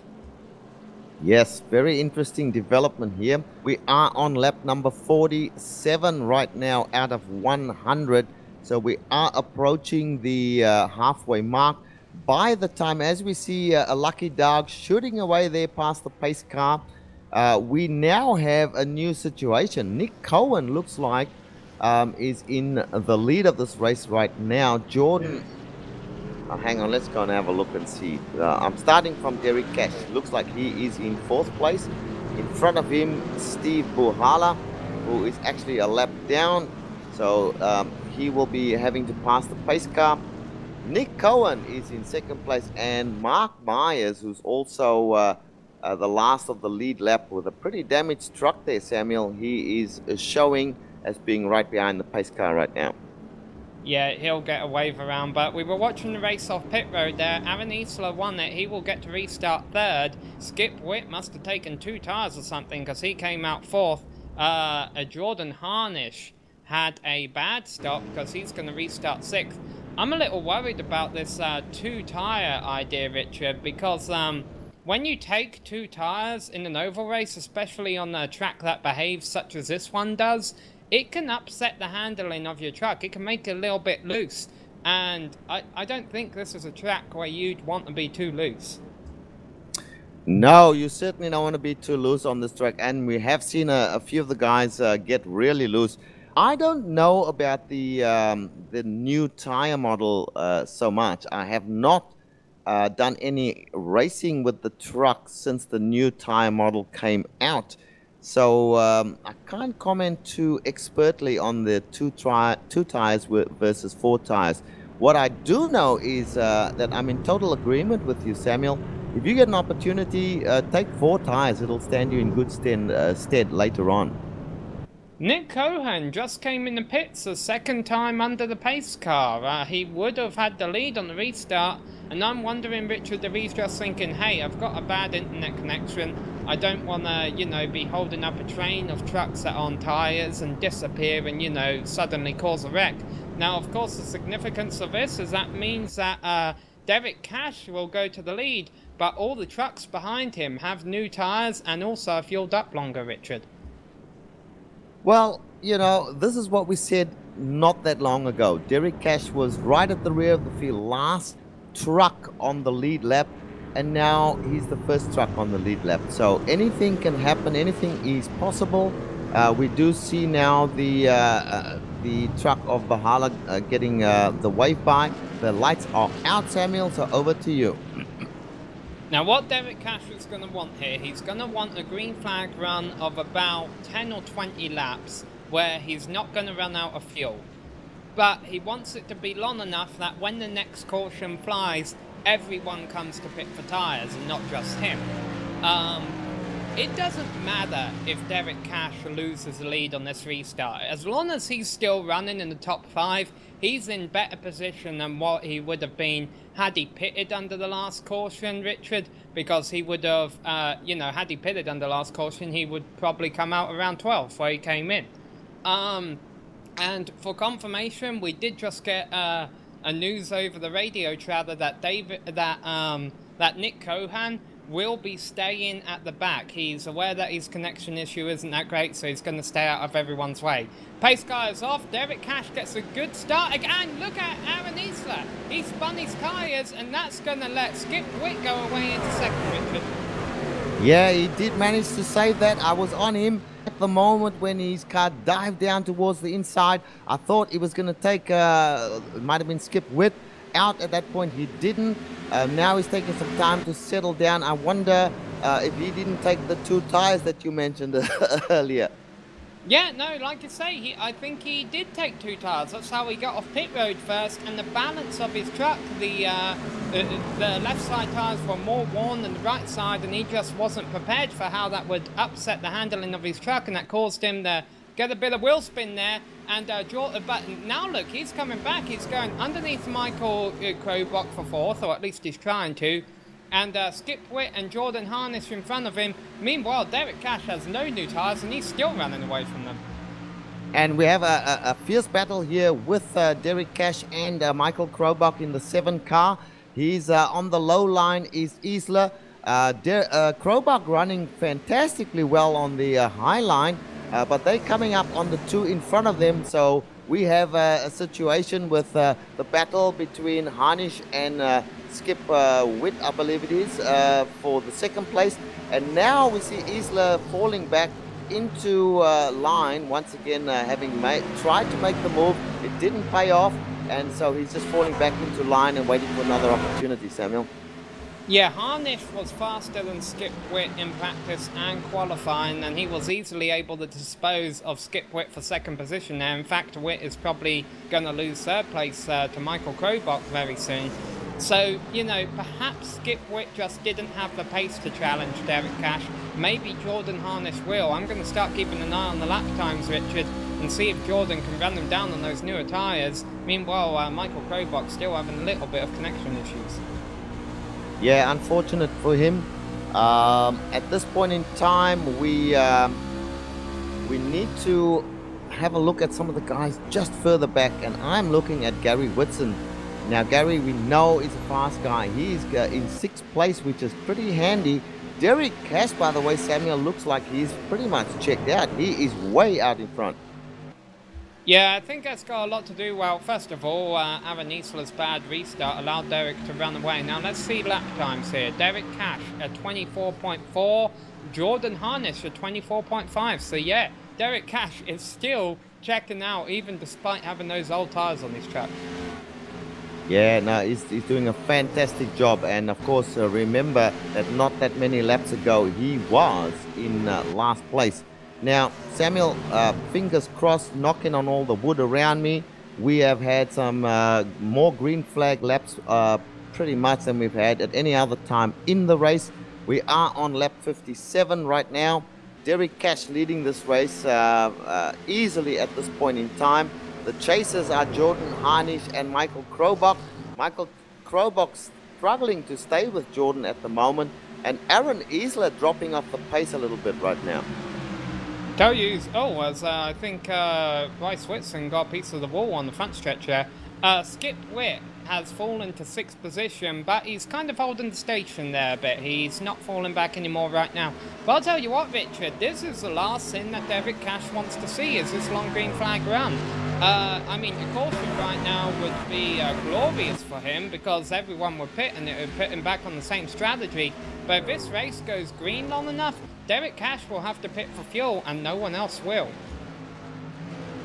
Yes, very interesting development here. We are on lap number 47 right now out of 100. So we are approaching the halfway mark. By the time, as we see a Lucky Dog shooting away there past the pace car, we now have a new situation. Nick Cohen looks like is in the lead of this race right now. Jordan, hang on, let's go and have a look and see. I'm starting from Derek Cash. Looks like he is in 4th place. In front of him, Steve Buhala, who is actually a lap down. So he will be having to pass the pace car. Nick Cohen is in 2nd place, and Mark Myers, who's also the last of the lead lap with a pretty damaged truck there, Samuel. He is showing as being right behind the pace car right now. Yeah, he'll get a wave around, but we were watching the race off pit road there. Aaron Isla won it. He will get to restart third. Skip Witt must have taken 2 tires or something because he came out fourth. Jordan Harnish had a bad stop because he's going to restart sixth. I'm a little worried about this 2-tire idea, Richard, because when you take 2 tires in an oval race, especially on a track that behaves such as this one does, it can upset the handling of your truck. It can make it a little bit loose. And I don't think this is a track where you'd want to be too loose. No, you certainly don't want to be too loose on this track. And we have seen a few of the guys get really loose. I don't know about the new tire model so much. I have not done any racing with the truck since the new tire model came out. So I can't comment too expertly on the two tires versus 4 tires. What I do know is that I'm in total agreement with you, Samuel. If you get an opportunity, take 4 tires. It'll stand you in good stead later on. Nick Cohen just came in the pits a second time under the pace car. He would have had the lead on the restart, and I'm wondering, Richard, if he's just thinking, hey, I've got a bad internet connection. I don't want to, you know, be holding up a train of trucks that are on tyres and disappear and, you know, suddenly cause a wreck. Now, of course, the significance of this is that means that Derek Cash will go to the lead, but all the trucks behind him have new tyres and also are fueled up longer, Richard. Well, you know, this is what we said not that long ago. Derek Cash was right at the rear of the field, last truck on the lead lap, and now he's the first truck on the lead lap. So anything can happen, anything is possible. We do see now the truck of Bahala getting the wave by. The lights are out, Samuel, so over to you. Now what Derek Cash is going to want here, he's going to want a green flag run of about 10 or 20 laps where he's not going to run out of fuel. But he wants it to be long enough that when the next caution flies, everyone comes to pit for tyres and not just him. It doesn't matter if Derek Cash loses the lead on this restart. As long as he's still running in the top 5, he's in better position than what he would have been had he pitted under the last caution, Richard, because he would have, you know, had he pitted under the last caution, he would probably come out around 12th where he came in. And for confirmation, we did just get a news over the radio chatter that that Nick Cohen will be staying at the back. He's aware that his connection issue isn't that great, so he's going to stay out of everyone's way. Pace car is off. Derek Cash gets a good start again. Look at Aaron Isla. He spun his tyres, and that's going to let Skip Witt go away into second, Richard. Yeah, he did manage to save that. I was on him at the moment when his car dived down towards the inside. I thought he was going to take, it might have been Skip Witt out at that point. He didn't. Now he's taking some time to settle down. I wonder if he didn't take the 2 tires that you mentioned earlier. Yeah, no, like I say, I think he did take 2 tires. That's how he got off pit road first, and the balance of his truck, the left side tires were more worn than the right side, and he just wasn't prepared for how that would upset the handling of his truck, and that caused him to get a bit of wheel spin there, and but now look, he's coming back. He's going underneath Michael Krobach for 4th, or at least he's trying to, and Skip Witt and Jordan Harnish in front of him. Meanwhile, Derek Cash has no new tyres, and he's still running away from them. And we have a fierce battle here with Derek Cash and Michael Krobach in the 7 car. He's on the low line is Isla. Krobach running fantastically well on the high line, but they're coming up on the 2 in front of them. So we have a situation with the battle between Harnish and Skip Witt, I believe it is, for the 2nd place. And now we see Isla falling back into line once again, having tried to make the move. It didn't pay off, and so he's just falling back into line and waiting for another opportunity, Samuel. Yeah, Harnish was faster than Skip Witt in practice and qualifying, and he was easily able to dispose of Skip Witt for 2nd position there. In fact, Witt is probably going to lose 3rd place to Michael Krobach very soon. So, you know, perhaps Skip Witt just didn't have the pace to challenge Derek Cash. Maybe Jordan Harnish will. I'm going to start keeping an eye on the lap times, Richard. and see if Jordan can run them down on those newer tyres. Meanwhile, Michael Krobach still having a little bit of connection issues. Yeah, unfortunate for him. At this point in time, we need to have a look at some of the guys just further back, and I'm looking at Gary Whitson. Now, Gary, we know is a fast guy. He's in 6th place, which is pretty handy. Derek Cash, by the way, Samuel, looks like he's pretty much checked out. He is way out in front. Yeah, I think that's got a lot to do. Well, first of all, Aaron Isla's bad restart allowed Derek to run away. Now, let's see lap times here. Derek Cash at 24.4, Jordan Harnish at 24.5. So, yeah, Derek Cash is still checking out, even despite having those old tyres on his truck. Yeah, no, he's doing a fantastic job. And, of course, remember that not that many laps ago, he was in last place. Now, Samuel, fingers crossed, knocking on all the wood around me. We have had some more green flag laps pretty much than we've had at any other time in the race. We are on lap 57 right now. Derek Cash leading this race easily at this point in time. The chasers are Jordan Harnish and Michael Krobach. Michael Krobach struggling to stay with Jordan at the moment. And Aaron Isla dropping off the pace a little bit right now. Tell you, as I think Bryce Whitson got a piece of the wall on the front stretch there. Skip Witt has fallen to 6th position, but he's kind of holding the station there a bit. He's not falling back anymore right now. But I'll tell you what, Richard, this is the last thing that Derek Cash wants to see, is this long green flag run. I mean, the caution right now would be glorious for him, because everyone would pit and it would put him back on the same strategy. But if this race goes green long enough, Derek Cash will have to pit for fuel and no one else will.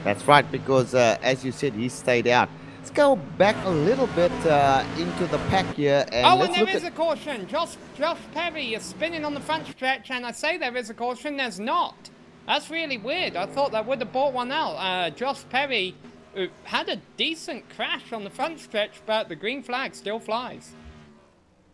That's right, because as you said, he stayed out. Let's go back a little bit into the pack here. And and there is a caution. Josh Perry is spinning on the front stretch, and I say there is a caution, there's not. That's really weird. I thought that would have brought one out. Josh Perry had a decent crash on the front stretch, but the green flag still flies.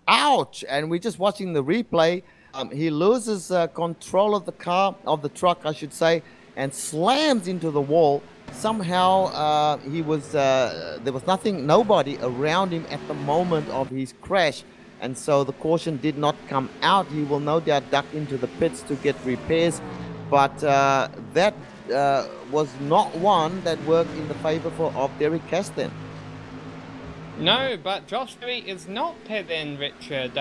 Ouch! And we're just watching the replay. He loses control of the car, of the truck, I should say, and slams into the wall. Somehow there was nobody around him at the moment of his crash, and so the caution did not come out. He will no doubt duck into the pits to get repairs, but that was not one that worked in the favor of Derek Cash then. No, but Josh Perry is not pitting, Richard.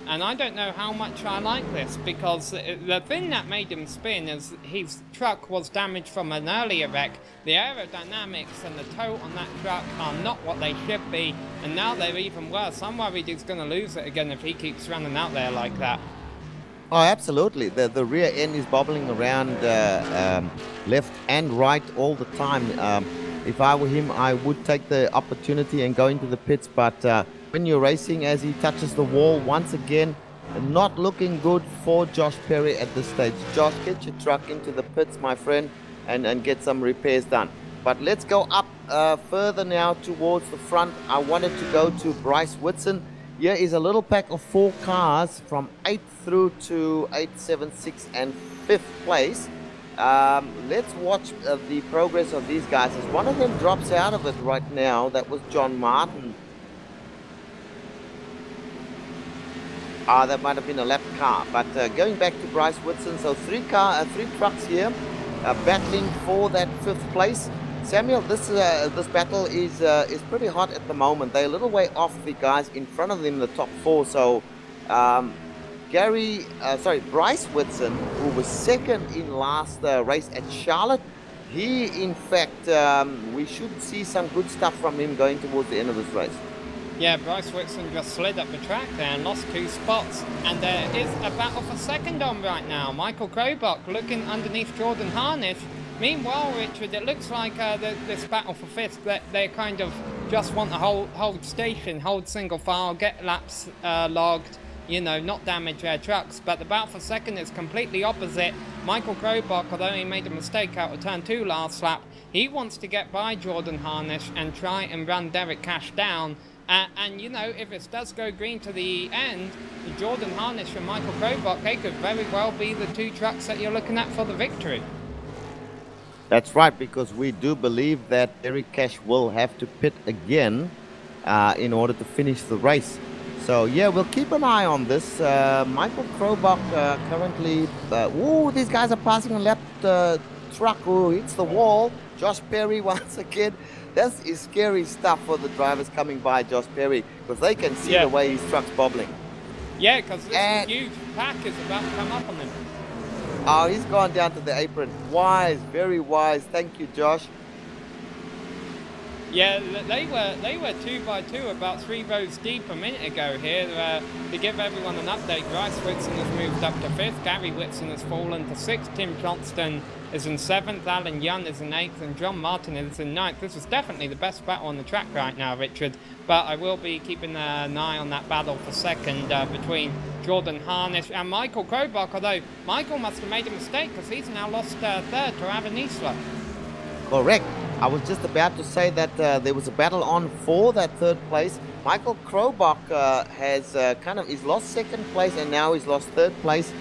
And I don't know how much I like this, because the thing that made him spin is his truck was damaged from an earlier wreck. The aerodynamics and the tow on that truck are not what they should be, and now they're even worse. I'm worried he's going to lose it again if he keeps running out there like that. Oh, absolutely. The rear end is bobbling around left and right all the time. If I were him, I would take the opportunity and go into the pits, but when you're racing, as he touches the wall once again, not looking good for Josh Perry at this stage. Josh, get your truck into the pits, my friend, and get some repairs done. But let's go up further now towards the front. I wanted to go to Bryce Whitson. Here is a little pack of 4 cars from 8th through to 8th, 7th, 6th, and 5th place. Let's watch the progress of these guys. As one of them drops out of it right now, that was John Martin. That might have been a lap car, but going back to Bryce Whitson, so 3 trucks here battling for that 5th place. Samuel, this battle is pretty hot at the moment. They're a little way off the guys in front of them, the top 4. So Bryce Whitson, who was 2nd in last race at Charlotte, he in fact we should see some good stuff from him going towards the end of this race. Yeah, Bryce Whitson just slid up the track there and lost 2 spots. And there is a battle for 2nd on right now. Michael Krobach looking underneath Jordan Harnish. Meanwhile, Richard, it looks like this battle for 5th, that they kind of just want to hold station, hold single file, get laps logged, you know, not damage their trucks. But the battle for 2nd is completely opposite. Michael Krobach, although he made a mistake out of turn 2 last lap, he wants to get by Jordan Harnish and try and run Derek Cash down. And, you know, if it does go green to the end, Jordan Harnish and Michael Krobach, they could very well be the 2 trucks that you're looking at for the victory. That's right, because we do believe that Derek Cash will have to pit again in order to finish the race. So yeah, we'll keep an eye on this. Michael Krobach currently, these guys are passing a lap truck who hits the wall. Josh Perry once again. This is scary stuff for the drivers coming by Josh Perry, because they can see the way his truck's bobbling. Yeah, because this huge pack is about to come up on him. Oh, he's gone down to the apron. Wise, very wise. Thank you, Josh. Yeah, they were 2 by 2, about 3 rows deep a minute ago here. To give everyone an update, Bryce Whitson has moved up to 5th, Gary Whitson has fallen to 6th, Tim Johnston is in 7th, Alan Young is in 8th, and John Martin is in 9th. This is definitely the best battle on the track right now, Richard, but I will be keeping an eye on that battle for 2nd between Jordan Harnish and Michael Krobach, although Michael must have made a mistake because he's now lost 3rd to Aaron Isla. Correct. I was just about to say that there was a battle on for that 3rd place. Michael Krobach he's lost 2nd place and now he's lost 3rd place.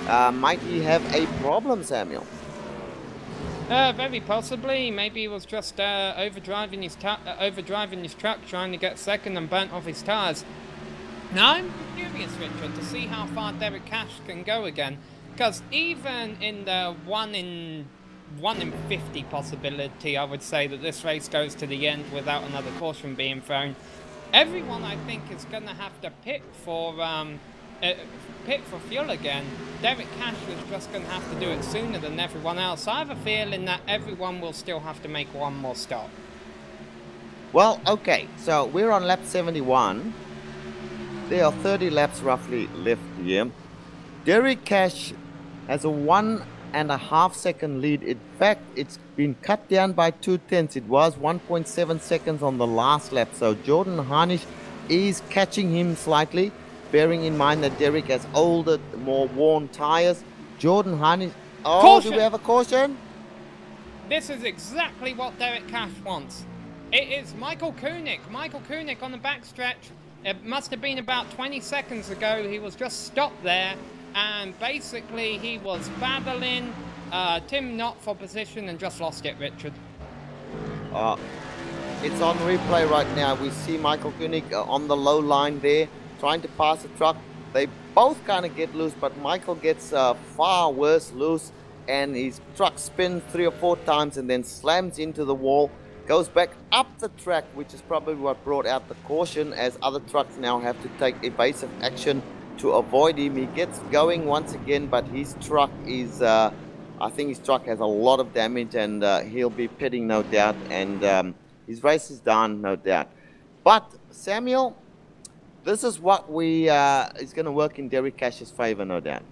Might he have a problem, Samuel? Very possibly. Maybe he was just overdriving his truck, trying to get 2nd and burnt off his tyres. Now I'm curious, Richard, to see how far Derek Cash can go again, because even in the 1 in 50 possibility, I would say that this race goes to the end without another caution being thrown. Everyone, I think, is going to have to pit for fuel again. Derek Cash is just going to have to do it sooner than everyone else. I have a feeling that everyone will still have to make one more stop. Well, okay, so we're on lap 71. There are 30 laps roughly left here. Derek Cash has a 1.5 second lead. In fact, it's been cut down by 2/10. It was 1.7 seconds on the last lap. So Jordan Harnish is catching him slightly, bearing in mind that Derek has older, more worn tires. Jordan Harnish. Oh, caution. Do we have a caution? This is exactly what Derek Cash wants. It is Michael Koenig. Michael Koenig on the backstretch. It must have been about 20 seconds ago. He was just stopped there. And basically, he was battling Tim Knott for position and just lost it, Richard. It's on replay right now. We see Michael Koenig on the low line there, trying to pass the truck. They both kind of get loose, but Michael gets far worse loose, and his truck spins 3 or 4 times and then slams into the wall, goes back up the track, which is probably what brought out the caution, as other trucks now have to take evasive action to avoid him. He gets going once again, but his truck is, I think his truck has a lot of damage, and he'll be pitting, no doubt, and his race is done, no doubt. But, Samuel, this is what is going to work in Derek Cash's favor, no doubt.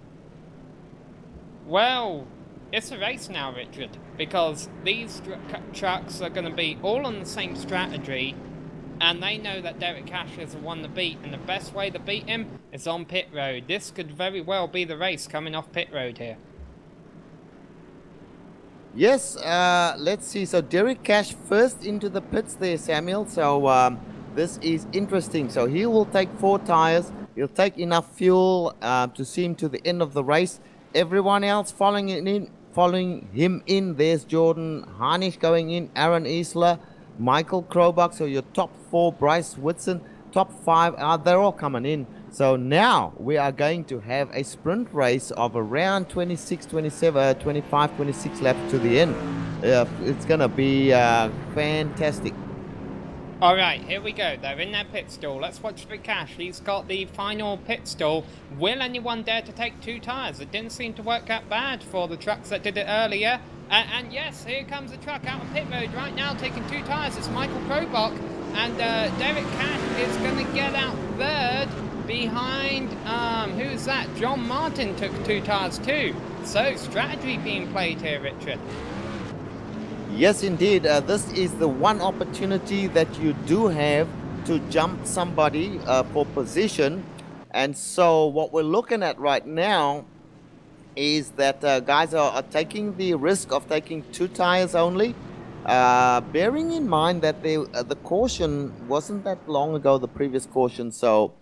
Well, it's a race now, Richard, because these trucks are going to be all on the same strategy, and they know that Derek Cash is the one to beat, and the best way to beat him is on pit road. This could very well be the race coming off pit road here. Yes, let's see. So Derek Cash first into the pits there, Samuel. So this is interesting. So he will take 4 tires. He'll take enough fuel to see him to the end of the race. Everyone else following him in. There's Jordan Harnish going in, Aaron Isla, Michael Krobach. So your top 4, Bryce Whitson, top 5, they're all coming in. So now we are going to have a sprint race of around 26, 27, 25, 26 laps to the end. It's going to be fantastic. All right, here we go. They're in their pit stall. Let's watch for Cash. He's got the final pit stall. Will anyone dare to take 2 tires? It didn't seem to work out bad for the trucks that did it earlier. And yes, here comes the truck out of pit road right now, taking 2 tires. It's Michael Krobach, and Derek Cash is going to get out 3rd behind, who's that? John Martin took 2 tires too. So, strategy being played here, Richard. Yes, indeed. This is the one opportunity that you do have to jump somebody for position. And so what we're looking at right now is that guys are taking the risk of taking 2 tires only. Bearing in mind that the caution wasn't that long ago, the previous caution. So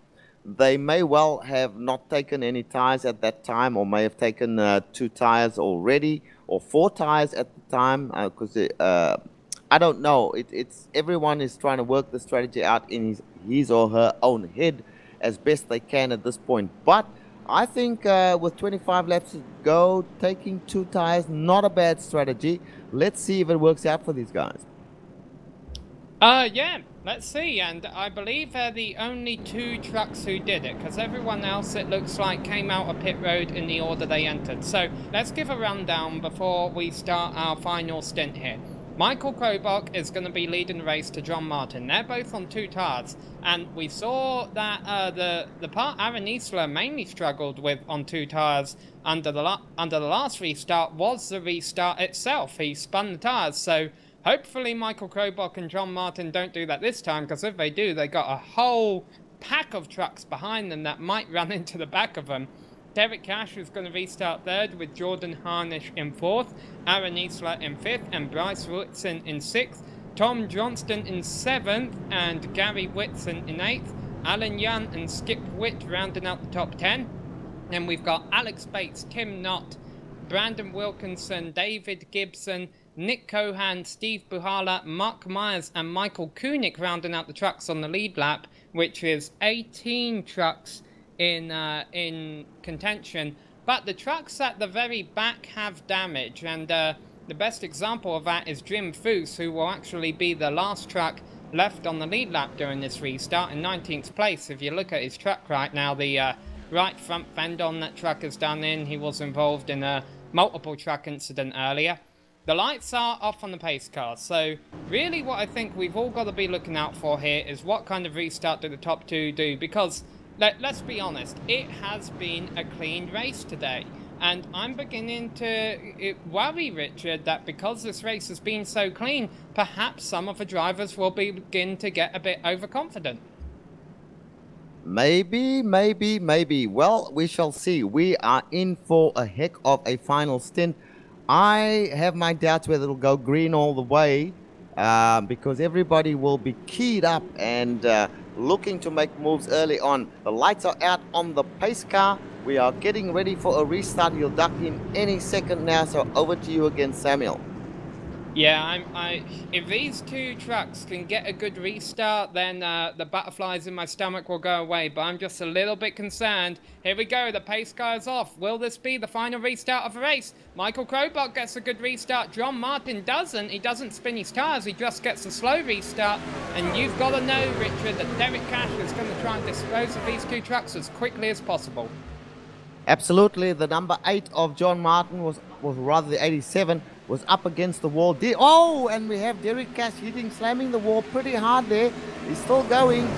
They may well have not taken any tires at that time, or may have taken 2 tires already, or 4 tires at the time, because I don't know. It's everyone is trying to work the strategy out in his or her own head as best they can at this point. But I think with 25 laps to go, taking 2 tires, not a bad strategy. Let's see if it works out for these guys. Yeah, let's see, and I believe they're the only 2 trucks who did it, because everyone else, it looks like, came out of pit road in the order they entered. So, let's give a rundown before we start our final stint here. Michael Krobach is going to be leading the race to John Martin. They're both on 2 tires, and we saw that the part Aaron Isla mainly struggled with on 2 tires under the last restart was the restart itself. He spun the tires, so hopefully Michael Krobach and John Martin don't do that this time, because if they do, they got a whole pack of trucks behind them that might run into the back of them. Derek Cash is going to restart 3rd with Jordan Harnish in 4th, Aaron Isla in 5th, and Bryce Whitson in 6th, Tom Johnston in 7th, and Gary Whitson in 8th, Alan Young and Skip Witt rounding out the top 10. Then we've got Alex Bates, Tim Knott, Brandon Wilkinson, David Gibson, Nick Cohan, Steve Buhala, Mark Myers and Michael Koenig rounding out the trucks on the lead lap, which is 18 trucks in contention. But the trucks at the very back have damage, and the best example of that is Jim Foose, who will actually be the last truck left on the lead lap during this restart in 19th place. If you look at his truck right now, the right front fender on that truck is done in. He was involved in a multiple truck incident earlier. The lights are off on the pace car, so really what I think we've all got to be looking out for here is what kind of restart do the top 2 do, because let's be honest, it has been a clean race today, and I'm beginning to worry, Richard, that because this race has been so clean, perhaps some of the drivers will begin to get a bit overconfident. Maybe. Well, we shall see. We are in for a heck of a final stint. I have my doubts whether it'll go green all the way, because everybody will be keyed up and looking to make moves early on. The lights are out on the pace car. We are getting ready for a restart. You'll duck in any second now, so over to you again, Samuel. Yeah, if these 2 trucks can get a good restart, then the butterflies in my stomach will go away. But I'm just a little bit concerned. Here we go, the pace car is off. Will this be the final restart of the race? Michael Krobach gets a good restart. John Martin doesn't. He doesn't spin his tires. He just gets a slow restart. And you've got to know, Richard, that Derek Cash is going to try and dispose of these 2 trucks as quickly as possible. Absolutely. The number 8 of John Martin was rather the 87, was up against the wall. Oh, and we have Derek Cash slamming the wall pretty hard there. He's still going.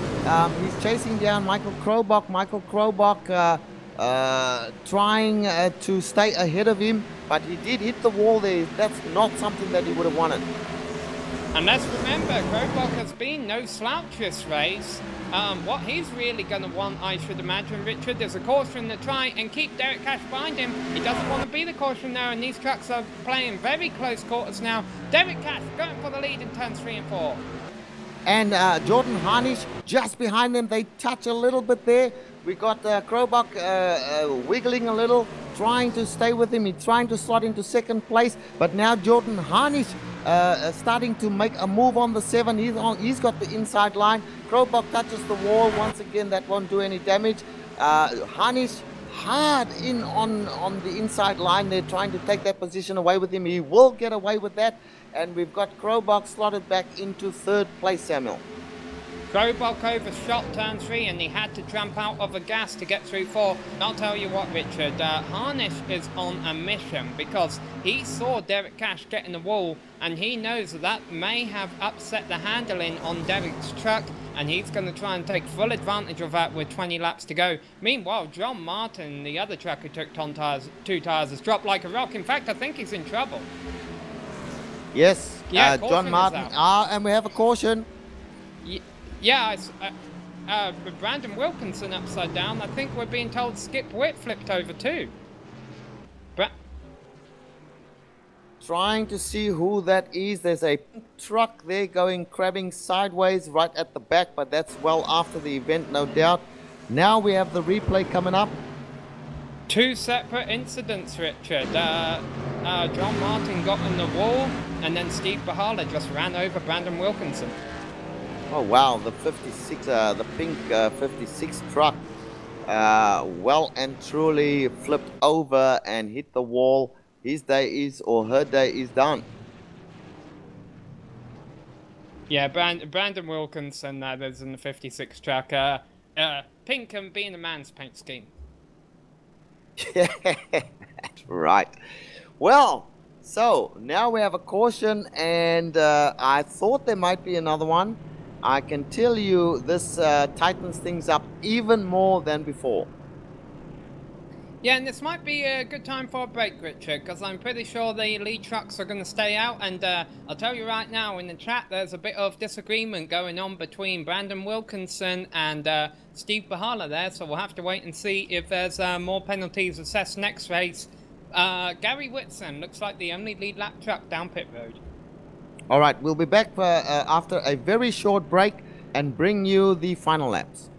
He's chasing down Michael Krobach. Michael Krobach trying to stay ahead of him, but he did hit the wall there. That's not something that he would have wanted. And let's remember, Krobach has been no slouch this race. What he's really going to want, I should imagine, Richard, is a caution to try and keep Derek Cash behind him. He doesn't want to be the caution there, and these trucks are playing very close quarters now. Derek Cash going for the lead in turns 3 and 4. And Jordan Harnish just behind them. They touch a little bit there. We got Krobach wiggling a little, trying to stay with him. He's trying to slot into 2nd place, but now Jordan Harnish starting to make a move on the 7. He's got the inside line. Krobach touches the wall once again. That won't do any damage. Harnish hard in on the inside line. They're trying to take that position away with him. He will get away with that. And we've got Krobach slotted back into 3rd place, Samuel. Krobach overshot turn 3 and he had to jump out of the gas to get through 4. I'll tell you what, Richard, Harnish is on a mission because he saw Derek Cash get in the wall and he knows that may have upset the handling on Derek's truck, and he's going to try and take full advantage of that with 20 laps to go. Meanwhile, John Martin, the other truck who took 2 tires, has dropped like a rock. In fact, I think he's in trouble. Yes, yeah, John Martin. And we have a caution. Yeah, Brandon Wilkinson upside down. I think we're being told Skip Witt flipped over too. Trying to see who that is. There's a truck there crabbing sideways right at the back, but that's well after the event, no doubt. Now we have the replay coming up. Two separate incidents, Richard. John Martin got on the wall, and then Steve Bahala just ran over Brandon Wilkinson. Oh wow, the 56, the pink 56 truck, well and truly flipped over and hit the wall. His day is, or her day is done. Yeah, Brandon Wilkinson, that is in the 56 truck. Pink and being a man's paint scheme. Yeah, that's right. Well, so now we have a caution, and I thought there might be another one. I can tell you this tightens things up even more than before. Yeah, and this might be a good time for a break, Richard, because I'm pretty sure the lead trucks are going to stay out, and I'll tell you right now, in the chat, there's a bit of disagreement going on between Brandon Wilkinson and Steve Bahala there, so we'll have to wait and see if there's more penalties assessed next race. Gary Whitson looks like the only lead lap truck down pit road. All right, we'll be back after a very short break and bring you the final laps.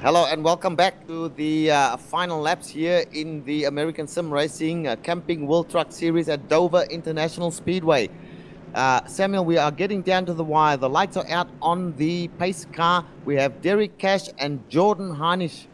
Hello and welcome back to the final laps here in the American Sim Racing Camping World Truck Series at Dover International Speedway. Samuel, we are getting down to the wire. The lights are out on the pace car. We have Derek Cash and Jordan Harnish.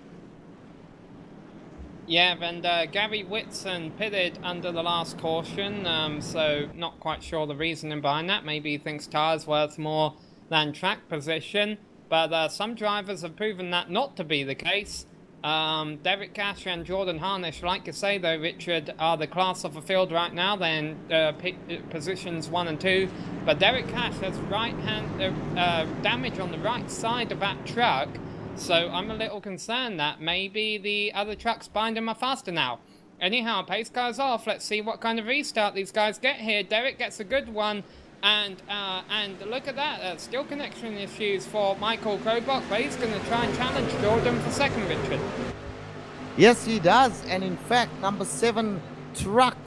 Yeah, and Gary Whitson pitted under the last caution, so not quite sure the reasoning behind that. Maybe he thinks tyres worth more than track position. But some drivers have proven that not to be the case. Derek Cash and Jordan Harnish, like you say though, Richard, are the class of the field right now. They're in positions 1 and 2. But Derek Cash has damage on the right side of that truck. So I'm a little concerned that maybe the other trucks behind him are faster now. Anyhow, pace car's off. Let's see what kind of restart these guys get here. Derek gets a good one. And look at that. Still connection issues for Michael Krobach, but he's going to try and challenge Jordan for second, Richard. Yes, he does. And in fact, number 7 truck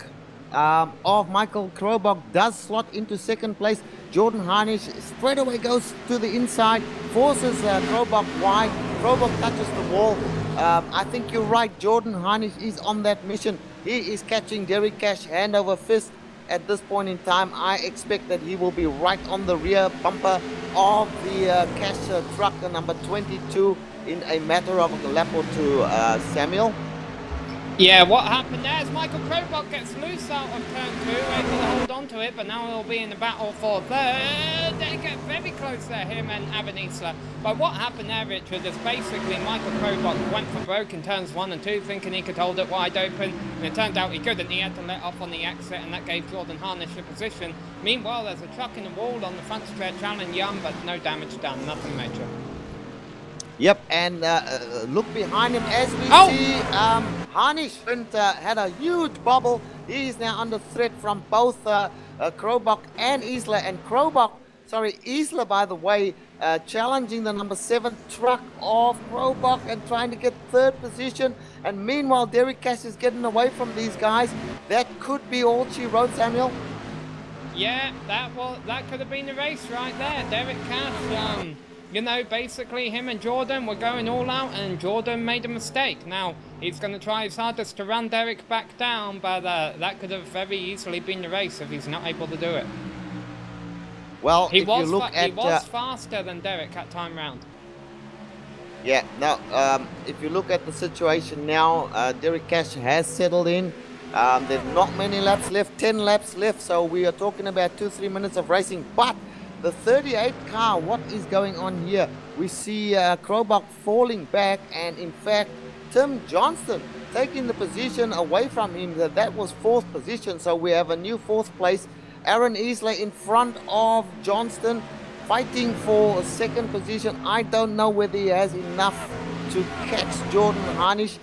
of Michael Krobach does slot into second place. Jordan Harnish straight away goes to the inside, forces Krobach wide. Krobach touches the wall. I think you're right. Jordan Harnish is on that mission. He is catching Derek Cash hand over fist. At this point in time, I expect that he will be right on the rear bumper of the Cash truck, number 22, in a matter of a lap or two, Samuel. Yeah, what happened there is Michael Krobach gets loose out of turn 2, able to hold on to it, but now he'll be in the battle for third. They get very close there, him and Aaron Isla. But what happened there, Richard, is basically Michael Krobach went for broke in turns 1 and 2, thinking he could hold it wide open, and it turned out he couldn't. He had to let off on the exit, and that gave Jordan Harnish a position. Meanwhile, there's a truck in the wall on the front stretch, Alan Young, but no damage done, nothing major. Yep, and look behind him as we see Harnish had a huge bubble. He is now under threat from both Krobach and Isla. And Isla, by the way, challenging the number 7 truck of Krobach and trying to get third position. And meanwhile, Derek Cash is getting away from these guys. That could be all she wrote, Samuel. Yeah, that could have been the race right there. Derek Cash, you know, basically him and Jordan were going all out, and Jordan made a mistake. Now, he's going to try his hardest to run Derek back down, but that could have very easily been the race if he's not able to do it. Well, he was faster than Derek at time round. Yeah, now, if you look at the situation now, Derek Cash has settled in. There's not many laps left, 10 laps left, so we are talking about 2-3 minutes of racing, but the 38 car, what is going on here? We see Krobach falling back, and in fact, Tim Johnston taking the position away from him. That was 4th position, so we have a new 4th place. Aaron Isla in front of Johnston, fighting for 2nd position. I don't know whether he has enough to catch Jordan Harnish.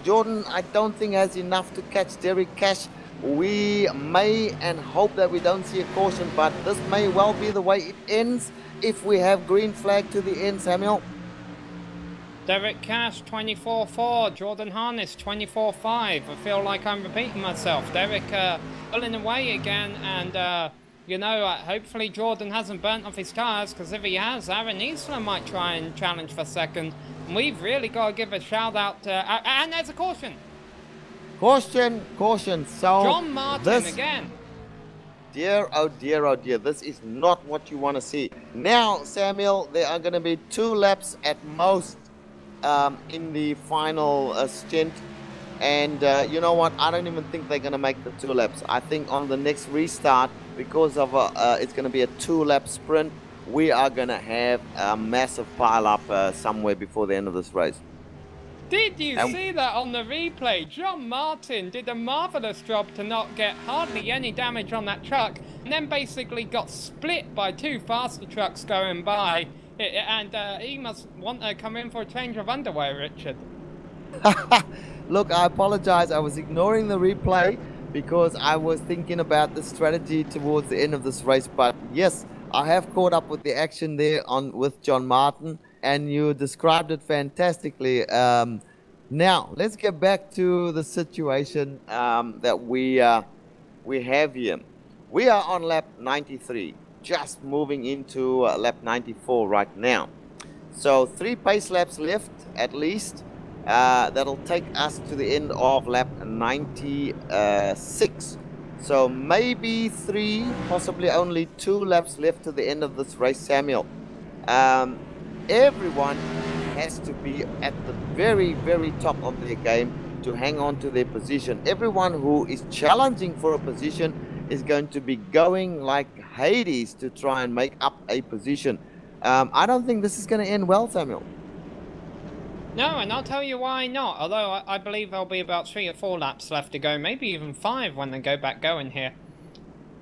Jordan, I don't think has enough to catch Derek Cash. We may and hope that we don't see a caution, but this may well be the way it ends if we have green flag to the end, Samuel. Derek Cash 24-4, Jordan Harnish 24-5. I feel like I'm repeating myself. Derek pulling away again, and you know, hopefully Jordan hasn't burnt off his tyres, because if he has, Aaron Isla might try and challenge for second. And we've really got to give a shout out to, and there's a caution. Caution. So John Martin again. Dear, oh dear, this is not what you want to see. Now, Samuel, there are going to be 2 laps at most in the final stint. And you know what? I don't even think they're going to make the 2 laps. I think on the next restart, because of it's going to be a 2-lap sprint, we are going to have a massive pile-up somewhere before the end of this race. Did you see that on the replay? John Martin did a marvellous job to not get hardly any damage on that truck, and then basically got split by 2 faster trucks going by. And he must want to come in for a change of underwear, Richard. Look, I apologize. I was ignoring the replay because I was thinking about the strategy towards the end of this race. But yes, I have caught up with the action there with John Martin, and you described it fantastically. Now, let's get back to the situation that we have here. We are on lap 93, just moving into lap 94 right now. So 3 pace laps left at least. That'll take us to the end of lap 96. So maybe 3, possibly only 2 laps left to the end of this race, Samuel. Everyone has to be at the very, very top of their game to hang on to their position. Everyone who is challenging for a position is going to be going like Hades to try and make up a position. I don't think this is going to end well, Samuel. No, and I'll tell you why not. Although I believe there'll be about 3 or 4 laps left to go, maybe even 5 when they go back going here.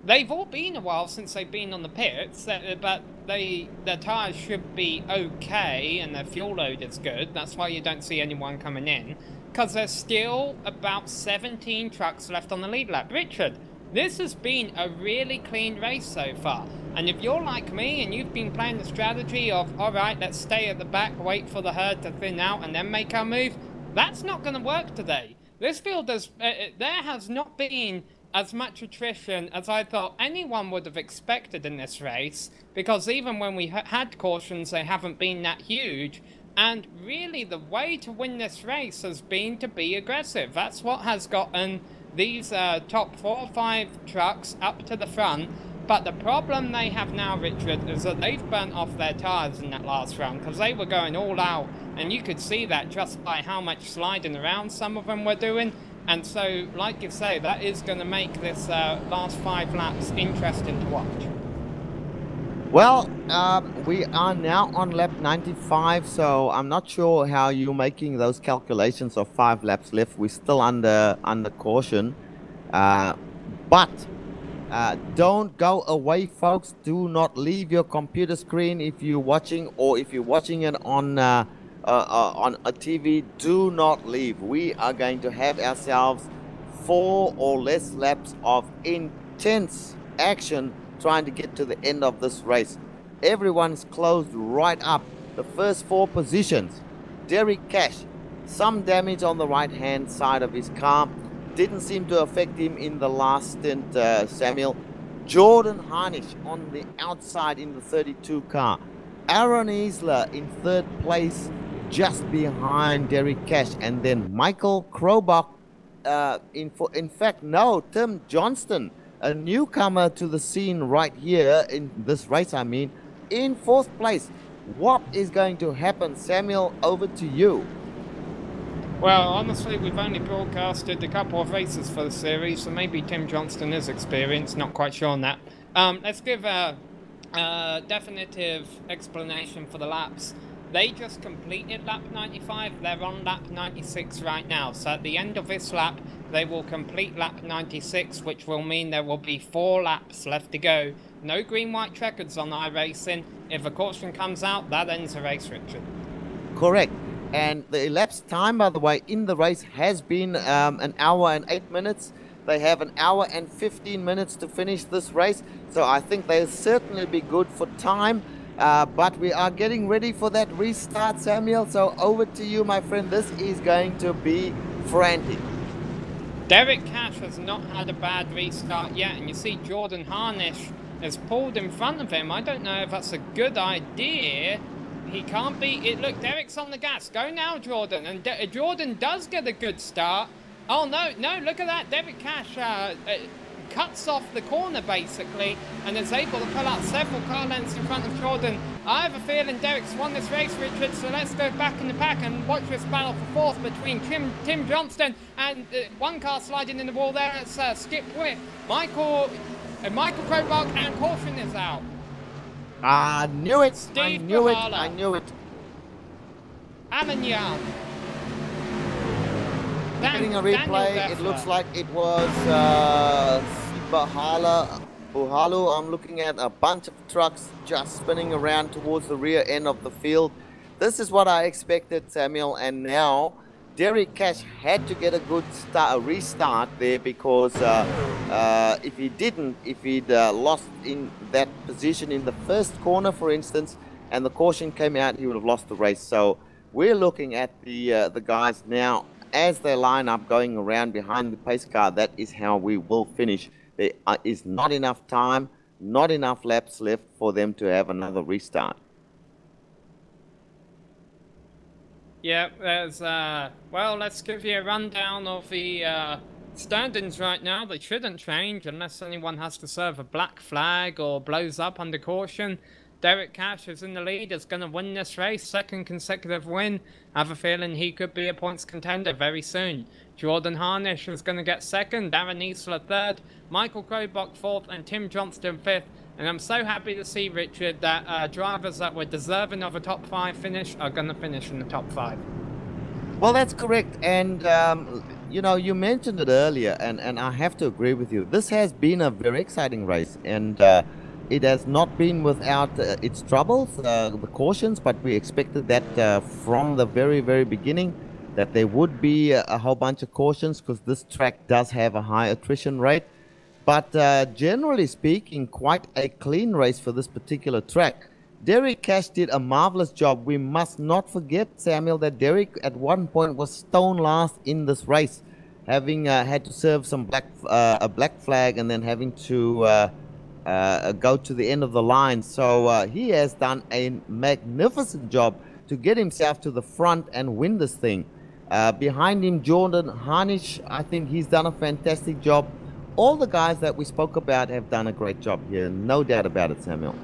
They've all been a while since they've been on the pits, but their tyres should be okay and their fuel load is good. That's why you don't see anyone coming in. because there's still about 17 trucks left on the lead lap. Richard, this has been a really clean race so far. And if you're like me and you've been playing the strategy of, all right, let's stay at the back, wait for the herd to thin out and then make our move, that's not going to work today. This field has, there has not been as much attrition as I thought anyone would have expected in this race, because even when we had cautions, they haven't been that huge. And really, the way to win this race has been to be aggressive. That's what has gotten these top 4 or 5 trucks up to the front. But the problem they have now, Richard, is that they've burnt off their tyres in that last round, because they were going all out. And you could see that just by how much sliding around some of them were doing. And so, like you say, that is going to make this last 5 laps interesting to watch. Well, we are now on lap 95, so I'm not sure how you're making those calculations of 5 laps left. We're still under caution. But don't go away, folks. Do not leave your computer screen if you're watching, or if you're watching it on a TV, do not leave. We are going to have ourselves 4 or less laps of intense action trying to get to the end of this race. Everyone's closed right up. The first 4 positions. Derek Cash, some damage on the right hand side of his car, didn't seem to affect him in the last stint. Samuel. Jordan Harnish on the outside in the 32 car. Aaron Isler in 3rd place, just behind Derek Cash, and then Michael Krobach, Tim Johnston, a newcomer to the scene right here in this race, in 4th place. What is going to happen? Samuel, over to you. Well, honestly, we've only broadcasted a couple of races for the series, so maybe Tim Johnston is experienced, not quite sure on that. Let's give a definitive explanation for the laps. They just completed lap 95, they're on lap 96 right now. So at the end of this lap, they will complete lap 96, which will mean there will be 4 laps left to go. No green-white checkers on iRacing. If a caution comes out, that ends the race, Richard. Correct. And the elapsed time, by the way, in the race has been 1 hour and 8 minutes. They have 1 hour and 15 minutes to finish this race. So I think they'll certainly be good for time. But we are getting ready for that restart, Samuel. So over to you, my friend. This is going to be frantic. Derek Cash has not had a bad restart yet. And you see Jordan Harnish has pulled in front of him. I don't know if that's a good idea. He can't be... Look, Derek's on the gas. Go now, Jordan. And Jordan does get a good start. Oh, no, look at that. Derek Cash cuts off the corner, basically, and is able to pull out several car lengths in front of Jordan. I have a feeling Derek's won this race, Richard, so let's go back in the pack and watch this battle for 4th between Tim Johnston and 1 car sliding in the wall there. It's Skip Witt. Michael Krobach, and caution is out. I knew it. Steve I knew it. Alan Young. Getting a replay, it looks like it was Uhalu. I'm looking at a bunch of trucks just spinning around towards the rear end of the field. This is what I expected, Samuel, and now Derek Cash had to get a good restart there, because if he'd lost in that position in the first corner, for instance, and the caution came out, he would have lost the race. So we're looking at the guys now as they line up going around behind the pace car. That is how we will finish. There is not enough time, not enough laps left for them to have another restart. Yeah, there's, well, let's give you a rundown of the standings right now. They shouldn't change unless anyone has to serve a black flag or blows up under caution. Derek Cash is in the lead, is going to win this race, 2nd consecutive win. I have a feeling he could be a points contender very soon. Jordan Harnish is going to get 2nd, Aaron Isler 3rd, Michael Krobach 4th, and Tim Johnston 5th. And I'm so happy to see, Richard, that drivers that were deserving of a top 5 finish are going to finish in the top 5. Well, that's correct. And, you know, you mentioned it earlier, and I have to agree with you. This has been a very exciting race, and it has not been without its troubles, the cautions, but we expected that from the very, very beginning. that there would be a whole bunch of cautions because this track does have a high attrition rate. But generally speaking, quite a clean race for this particular track. Derek Cash did a marvelous job. We must not forget, Samuel, that Derek at one point was stone last in this race, having had to serve some a black flag and then having to go to the end of the line. So he has done a magnificent job to get himself to the front and win this thing. Behind him, Jordan Harnish, I think he's done a fantastic job. All the guys that we spoke about have done a great job here, no doubt about it, Samuel.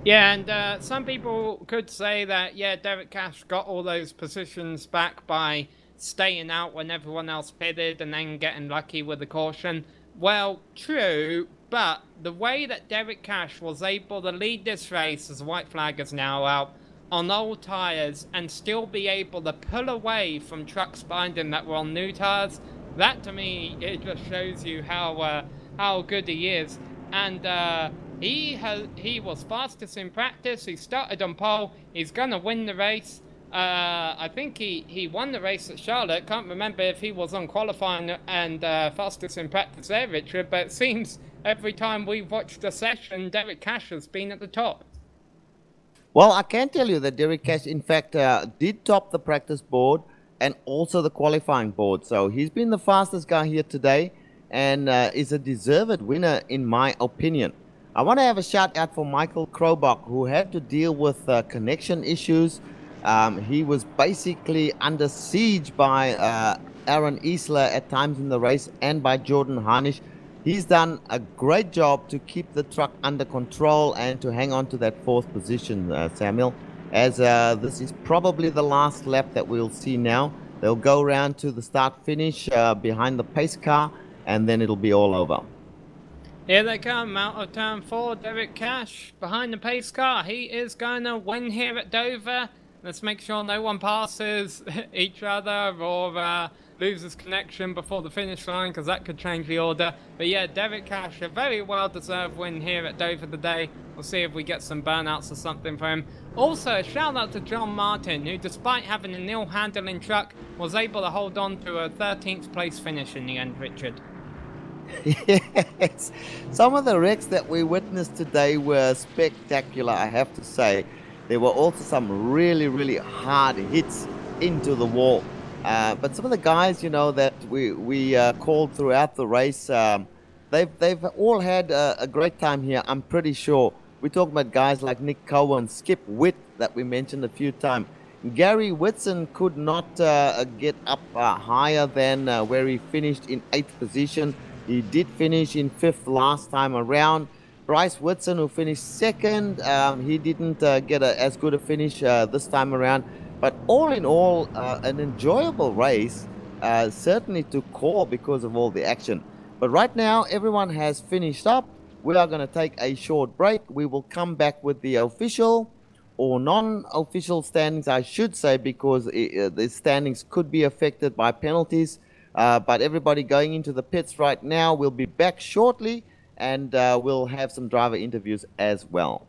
Yeah, and some people could say that, yeah, Derek Cash got all those positions back by staying out when everyone else pitted and then getting lucky with the caution. Well, true, but the way that Derek Cash was able to lead this race, as the white flag is now out, on old tyres and still be able to pull away from trucks behind him that were on new tyres, that to me, it just shows you how good he is. And he was fastest in practice. He started on pole. He's gonna win the race. I think he won the race at Charlotte. Can't remember if he was on qualifying and fastest in practice there, Richard. But it seems every time we've watched the session, Derek Cash has been at the top. Well, I can tell you that Derek Cash, in fact, did top the practice board and also the qualifying board. So he's been the fastest guy here today and is a deserved winner in my opinion. I want to have a shout out for Michael Krobach, who had to deal with connection issues. He was basically under siege by Aaron Isler at times in the race and by Jordan Harnish. He's done a great job to keep the truck under control and to hang on to that fourth position, Samuel, as this is probably the last lap that we'll see now. They'll go around to the start-finish behind the pace car, and then it'll be all over. Here they come, out of turn 4, Derek Cash behind the pace car. He is going to win here at Dover. Let's make sure no one passes each other or loses connection before the finish line, because that could change the order. But yeah, Derek Cash, a very well-deserved win here at Dover today. We'll see if we get some burnouts or something for him. Also, a shout-out to John Martin, who, despite having a nil handling truck, was able to hold on to a 13th place finish in the end, Richard. Yes, some of the wrecks that we witnessed today were spectacular, I have to say. There were also some really hard hits into the wall. But some of the guys, you know, that we called throughout the race, they've all had a great time here, I'm pretty sure. We're talking about guys like Nick Cohen, Skip Witt, that we mentioned a few times. Gary Whitson could not get up higher than where he finished in 8th position. He did finish in 5th last time around. Bryce Whitson, who finished 2nd, he didn't get as good a finish this time around. But all in all, an enjoyable race, certainly to call because of all the action. But right now, everyone has finished up. We are going to take a short break. We will come back with the official or non-official standings, I should say, because the standings could be affected by penalties. But everybody going into the pits right now, we'll be back shortly, and we'll have some driver interviews as well.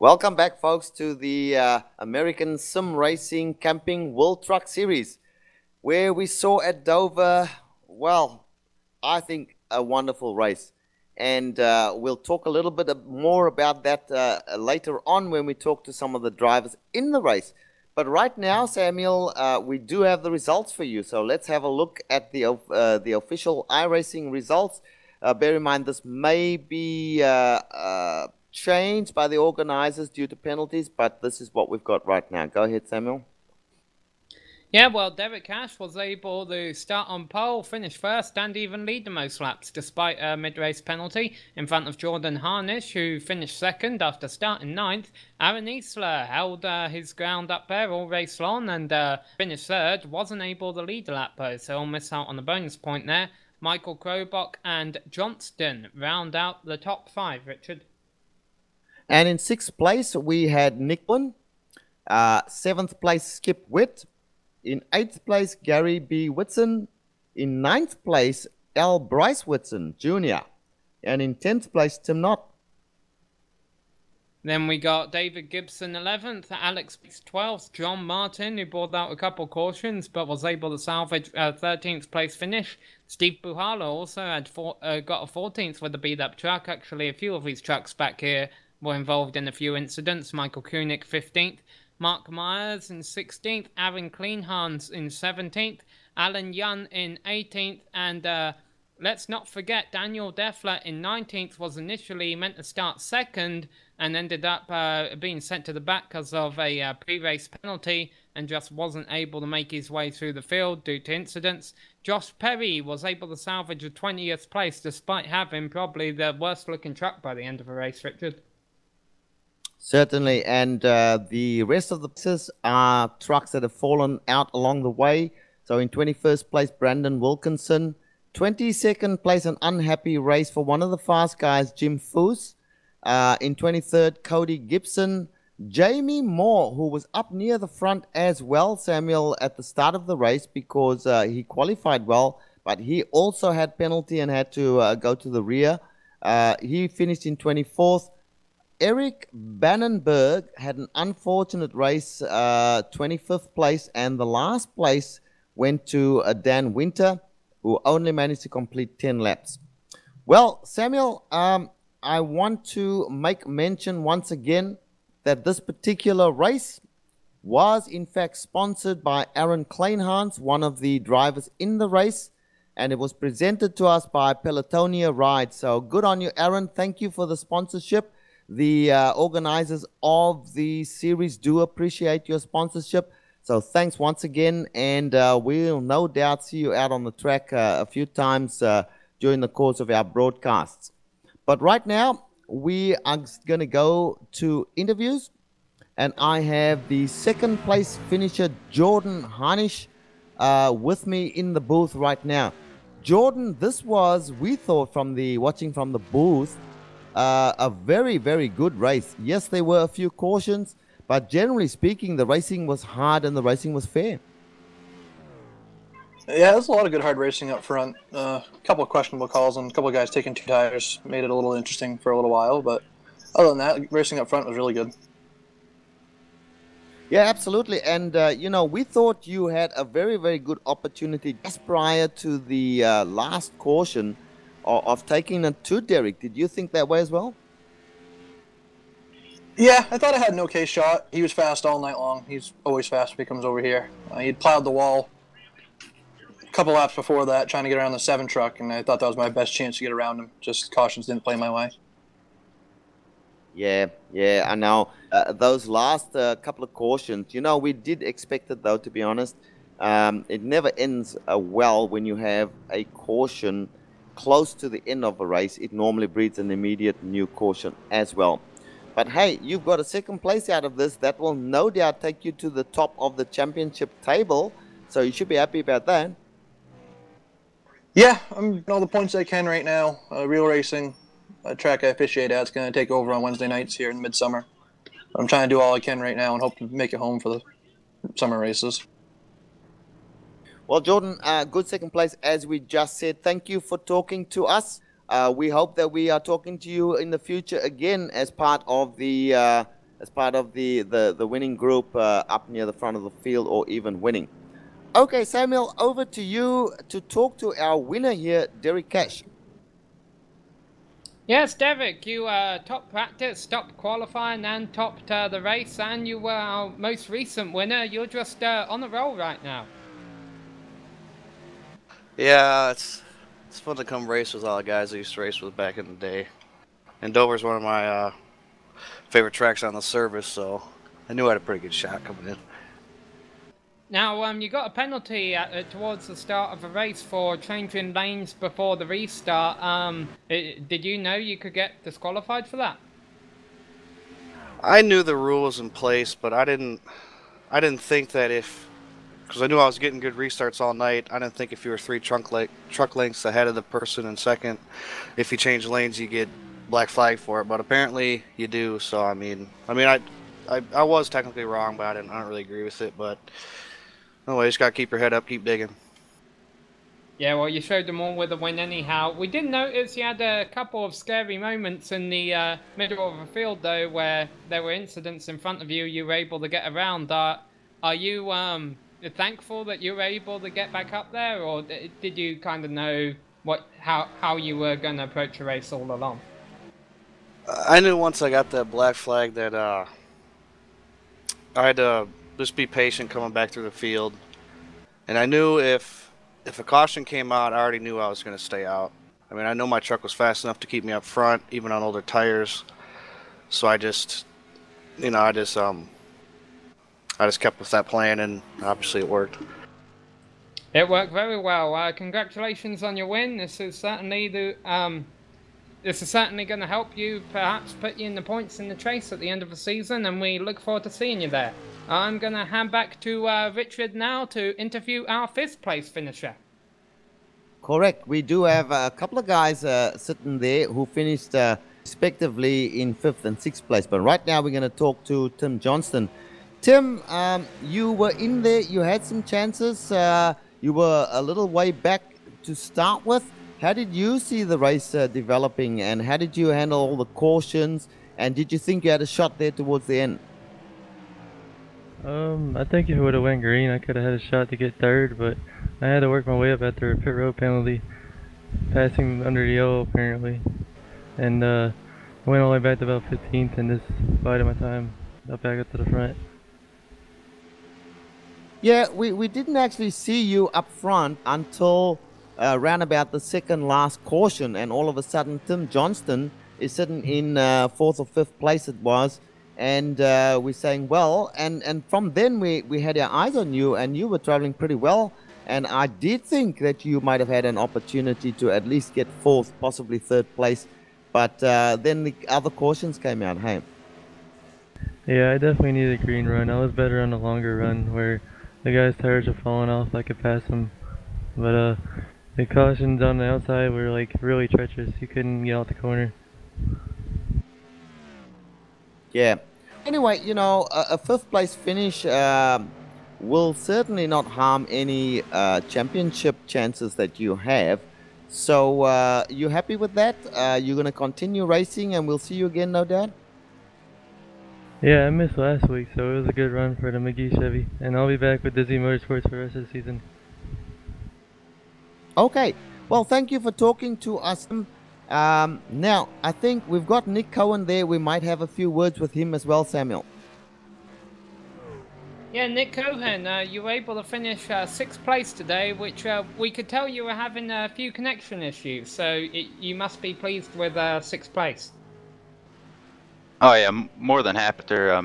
Welcome back, folks, to the American Sim Racing Camping World Truck Series, where we saw at Dover, well, I think a wonderful race. And we'll talk a little bit more about that later on when we talk to some of the drivers in the race. But right now, Samuel, we do have the results for you. So let's have a look at the official iRacing results. Bear in mind, this may be changed by the organizers due to penalties, but this is what we've got right now. Go ahead, Samuel. Yeah, well, Derek Cash was able to start on pole, finish first, and even lead the most laps, despite a mid-race penalty, in front of Jordan Harnish, who finished second after starting ninth. Aaron Eastler held his ground up there all race long, and finished third, wasn't able to lead the lap, though, so he'll miss out on the bonus point there. Michael Krobach and Johnston round out the top 5, Richard. And in 6th place, we had Nick Wynn. 7th place, Skip Witt. In 8th place, Gary B. Whitson. In 9th place, L. Bryce Whitson, Jr. And in 10th place, Tim Knott. Then we got David Gibson 11th, Alex 12th, John Martin, who brought out a couple cautions but was able to salvage a 13th place finish. Steve Buhala also had got a 14th with a beat-up truck. Actually, a few of his trucks back here were involved in a few incidents. Michael Koenig 15th, Mark Myers in 16th, Aaron Kleinhans in 17th, Alan Yun in 18th, and let's not forget Daniel Deffler in 19th was initially meant to start second and ended up being sent to the back because of a pre-race penalty and just wasn't able to make his way through the field due to incidents. Josh Perry was able to salvage a 20th place despite having probably the worst looking truck by the end of the race, Richard. Certainly, and the rest of the pieces are trucks that have fallen out along the way. So in 21st place, Brandon Wilkinson. 22nd place, an unhappy race for one of the fast guys, Jim Foose. In 23rd, Cody Gibson. Jamie Moore, who was up near the front as well, Samuel, at the start of the race because he qualified well, but he also had penalty and had to go to the rear. He finished in 24th. Eric Bannenberg had an unfortunate race, 25th place, and the last place went to Dan Winter, who only managed to complete 10 laps. Well, Samuel, I want to make mention once again that this particular race was in fact sponsored by Aaron Kleinhans, one of the drivers in the race, and it was presented to us by Pelotonia Ride. So good on you, Aaron. Thank you for the sponsorship. The organizers of the series do appreciate your sponsorship. So thanks once again, and we'll no doubt see you out on the track a few times during the course of our broadcasts. But right now, we are going to go to interviews, and I have the 2nd place finisher, Jordan Harnish, with me in the booth right now. Jordan, this was, we thought watching from the booth, a very, very good race. Yes, there were a few cautions, but generally speaking, the racing was hard and the racing was fair. Yeah, there's a lot of good hard racing up front. A couple of questionable calls and a couple of guys taking 2 tires made it a little interesting for a little while, but other than that, racing up front was really good. Yeah, absolutely. And, you know, we thought you had a very, very good opportunity just prior to the last caution of taking it to Derek. Did you think that way as well? Yeah, I thought I had an okay shot. He was fast all night long. He's always fast when he comes over here. He'd plowed the wall a couple laps before that, trying to get around the 7 truck, and I thought that was my best chance to get around him. Just cautions didn't play my way. Yeah, I know. Those last couple of cautions, you know, we did expect it, though, to be honest. It never ends well when you have a caution close to the end of a race. It normally breeds an immediate new caution as well. But hey, you've got a 2nd place out of this. That will no doubt take you to the top of the championship table. So you should be happy about that. Yeah, I'm getting all the points I can right now. Real racing, a track I officiate at, is going to take over on Wednesday nights here in midsummer. I'm trying to do all I can right now and hope to make it home for the summer races. Well, Jordan, good second place, as we just said. Thank you for talking to us. We hope that we are talking to you in the future again as part of the winning group up near the front of the field, or even winning. Okay, Samuel, over to you to talk to our winner here, Derek Cash. Yes, Derek, you top practice, top qualifying, and topped the race, and you were our most recent winner. You're just on a roll right now. Yeah, it's fun to come race with all the guys I used to race with back in the day. And Dover's one of my favorite tracks on the service, so I knew I had a pretty good shot coming in. Now, you got a penalty towards the start of a race for changing lanes before the restart. Did you know you could get disqualified for that? I knew the rule was in place, but I didn't think that because I knew I was getting good restarts all night, I didn't think if you were 3 truck lengths ahead of the person in second, if you change lanes, you get black flag for it. But apparently you do. So I was technically wrong, but I don't really agree with it. But anyway, you just gotta keep your head up, keep digging. Yeah, well, you showed them all with a win anyhow. We did notice you had a couple of scary moments in the middle of the field, though, where there were incidents in front of you. You were able to get around. Are you thankful that you were able to get back up there, or did you kind of know how you were going to approach a race all along? I knew once I got that black flag that I had to just be patient coming back through the field, and I knew if a caution came out, I already knew I was going to stay out. I mean, I know my truck was fast enough to keep me up front, even on older tires. So I just kept with that plan, and obviously it worked. It worked very well. Congratulations on your win. This is certainly going to help you, perhaps put you in the points in the chase at the end of the season, and we look forward to seeing you there. I'm going to hand back to Richard now to interview our 5th place finisher. Correct. We do have a couple of guys sitting there who finished respectively in 5th and 6th place. But right now we're going to talk to Tim Johnston. Tim, you were in there. You had some chances. You were a little way back to start with. How did you see the race developing, and how did you handle all the cautions? And did you think you had a shot there towards the end? I think if it would have went green, I could have had a shot to get 3rd, but I had to work my way up after a pit road penalty, passing under the yellow apparently, and I went all the way back to about 15th and just bided my time up back up to the front. Yeah, we didn't actually see you up front until around about the second last caution, and all of a sudden Tim Johnston is sitting in 4th or 5th place it was. And we're saying, well, and from then we had our eyes on you, and you were traveling pretty well. And I did think that you might have had an opportunity to at least get 4th, possibly 3rd place. But then the other cautions came out, hey? Yeah, I definitely needed a green run. I was better on the longer run where the guy's tires are falling off. I could pass him. But the cautions on the outside were like really treacherous. You couldn't get out the corner. Yeah. Anyway, you know, a 5th place finish will certainly not harm any championship chances that you have. So you happy with that? You're going to continue racing, and we'll see you again, no doubt? Yeah, I missed last week, so it was a good run for the McGee Chevy. And I'll be back with Disney Motorsports for the rest of the season. Okay. Well, thank you for talking to us. Now, I think we've got Nick Cohen there. We might have a few words with him as well, Samuel. Yeah, Nick Cohen, you were able to finish 6th place today, which we could tell you were having a few connection issues, so you must be pleased with 6th place. Oh yeah, more than happy. There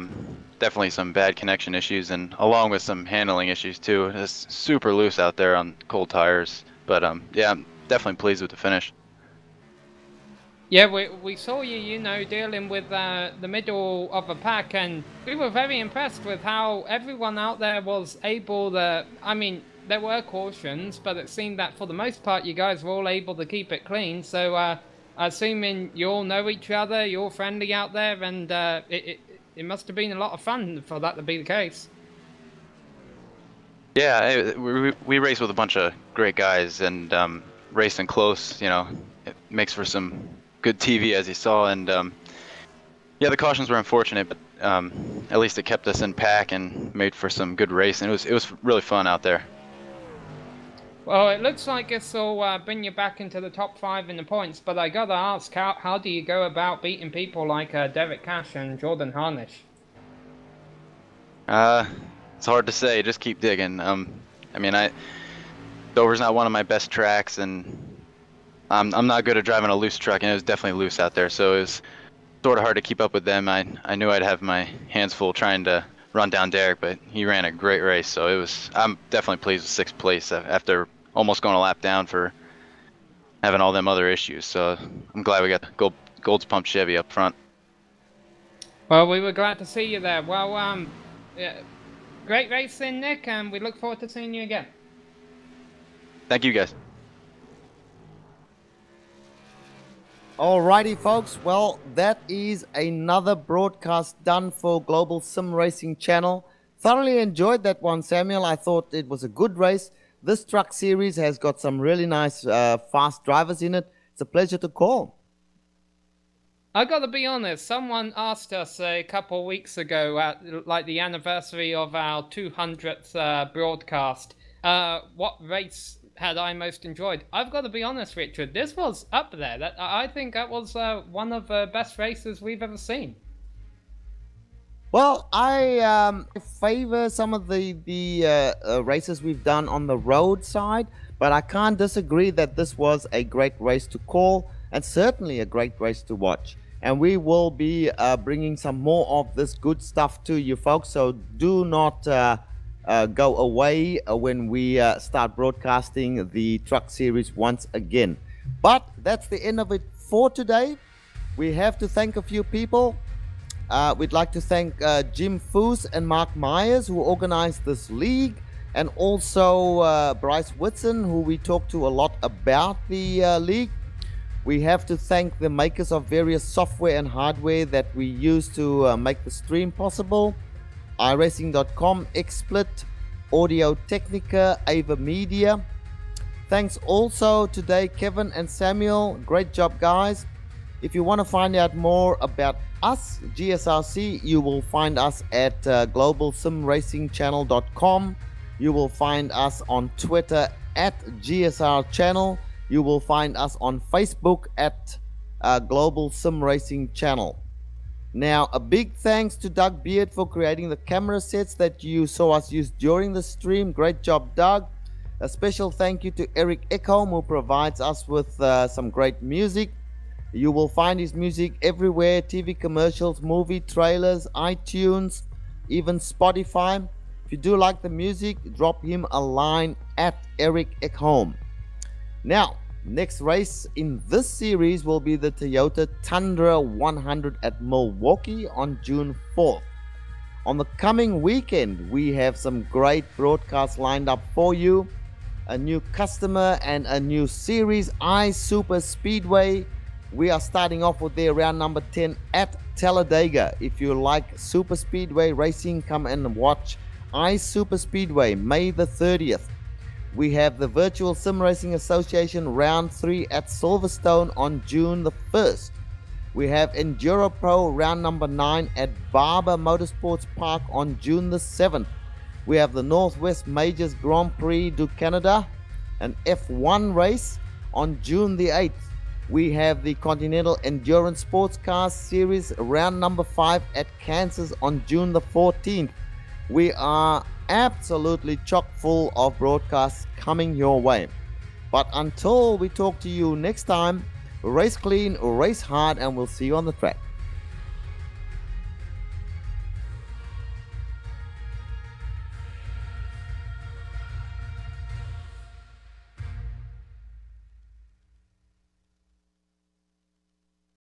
definitely some bad connection issues, and along with some handling issues too. It's super loose out there on cold tires, but yeah, I'm definitely pleased with the finish. Yeah, we saw you, you know, dealing with the middle of the pack, and we were very impressed with how everyone out there was able to, I mean, there were cautions, but it seemed that for the most part you guys were all able to keep it clean, so assuming you all know each other, you're friendly out there, and it must have been a lot of fun for that to be the case. Yeah, we race with a bunch of great guys, and racing close, you know, it makes for some good TV, as you saw. And yeah, the cautions were unfortunate, but at least it kept us in pack and made for some good racing. It was really fun out there. Well, it looks like this will bring you back into the top 5 in the points, but I gotta ask, how do you go about beating people like Derek Cash and Jordan Harnish? It's hard to say. Just keep digging. I mean, Dover's not one of my best tracks, and I'm not good at driving a loose truck, and it was definitely loose out there, so it was sort of hard to keep up with them. I knew I'd have my hands full trying to run down Derek, but he ran a great race, so I'm definitely pleased with 6th place after almost going a lap down for having all them other issues. So I'm glad we got the Gold's Pump Chevy up front. Well, we were glad to see you there. Well, yeah, great racing, Nick, and we look forward to seeing you again. Thank you, guys. Alrighty, folks. Well, that is another broadcast done for Global Sim Racing Channel. Thoroughly enjoyed that one, Samuel. I thought it was a good race. This truck series has got some really nice fast drivers in it. It's a pleasure to call. I gotta be honest, someone asked us a couple of weeks ago at like the anniversary of our 200th broadcast, what race had I most enjoyed. I've got to be honest, Richard, this was up there. I think that was one of the best races we've ever seen. Well, I favor some of the races we've done on the road side, but I can't disagree that this was a great race to call and certainly a great race to watch. And we will be bringing some more of this good stuff to you folks, so do not go away when we start broadcasting the truck series once again. But that's the end of it for today. We have to thank a few people. We'd like to thank Jim Foos and Mark Myers, who organized this league, and also Bryce Whitson, who we talked to a lot about the league. We have to thank the makers of various software and hardware that we use to make the stream possible. iRacing.com, XSplit, Audio Technica, Ava Media. Thanks also today, Kevin and Samuel. Great job, guys. If you want to find out more about us, GSRC, you will find us at globalsimracingchannel.com. You will find us on Twitter at GSR Channel. You will find us on Facebook at Global Sim Racing Channel. Now, a big thanks to Doug Beard for creating the camera sets that you saw us use during the stream. Great job, Doug. A special thank you to Eric Ekholm, who provides us with some great music. You will find his music everywhere: TV commercials, movie trailers, iTunes, even Spotify. If you do like the music, drop him a line at Eric Ekholm. Now, next race in this series will be the Toyota Tundra 100 at Milwaukee on June 4th. On the coming weekend, we have some great broadcasts lined up for you. A new customer and a new series, iSuper Speedway. We are starting off with their round number 10 at Talladega. If you like super speedway racing, come and watch iSuper Speedway, May the 30th. We have the Virtual Sim Racing Association Round 3 at Silverstone on June the 1st. We have Enduro Pro Round number 9 at Barber Motorsports Park on June the 7th. We have the Northwest Majors Grand Prix du Canada, an F1 race on June the 8th. We have the Continental Endurance Sports Cars Series Round number 5 at Kansas on June the 14th. We are absolutely chock full of broadcasts coming your way. But until we talk to you next time, race clean, race hard, and we'll see you on the track.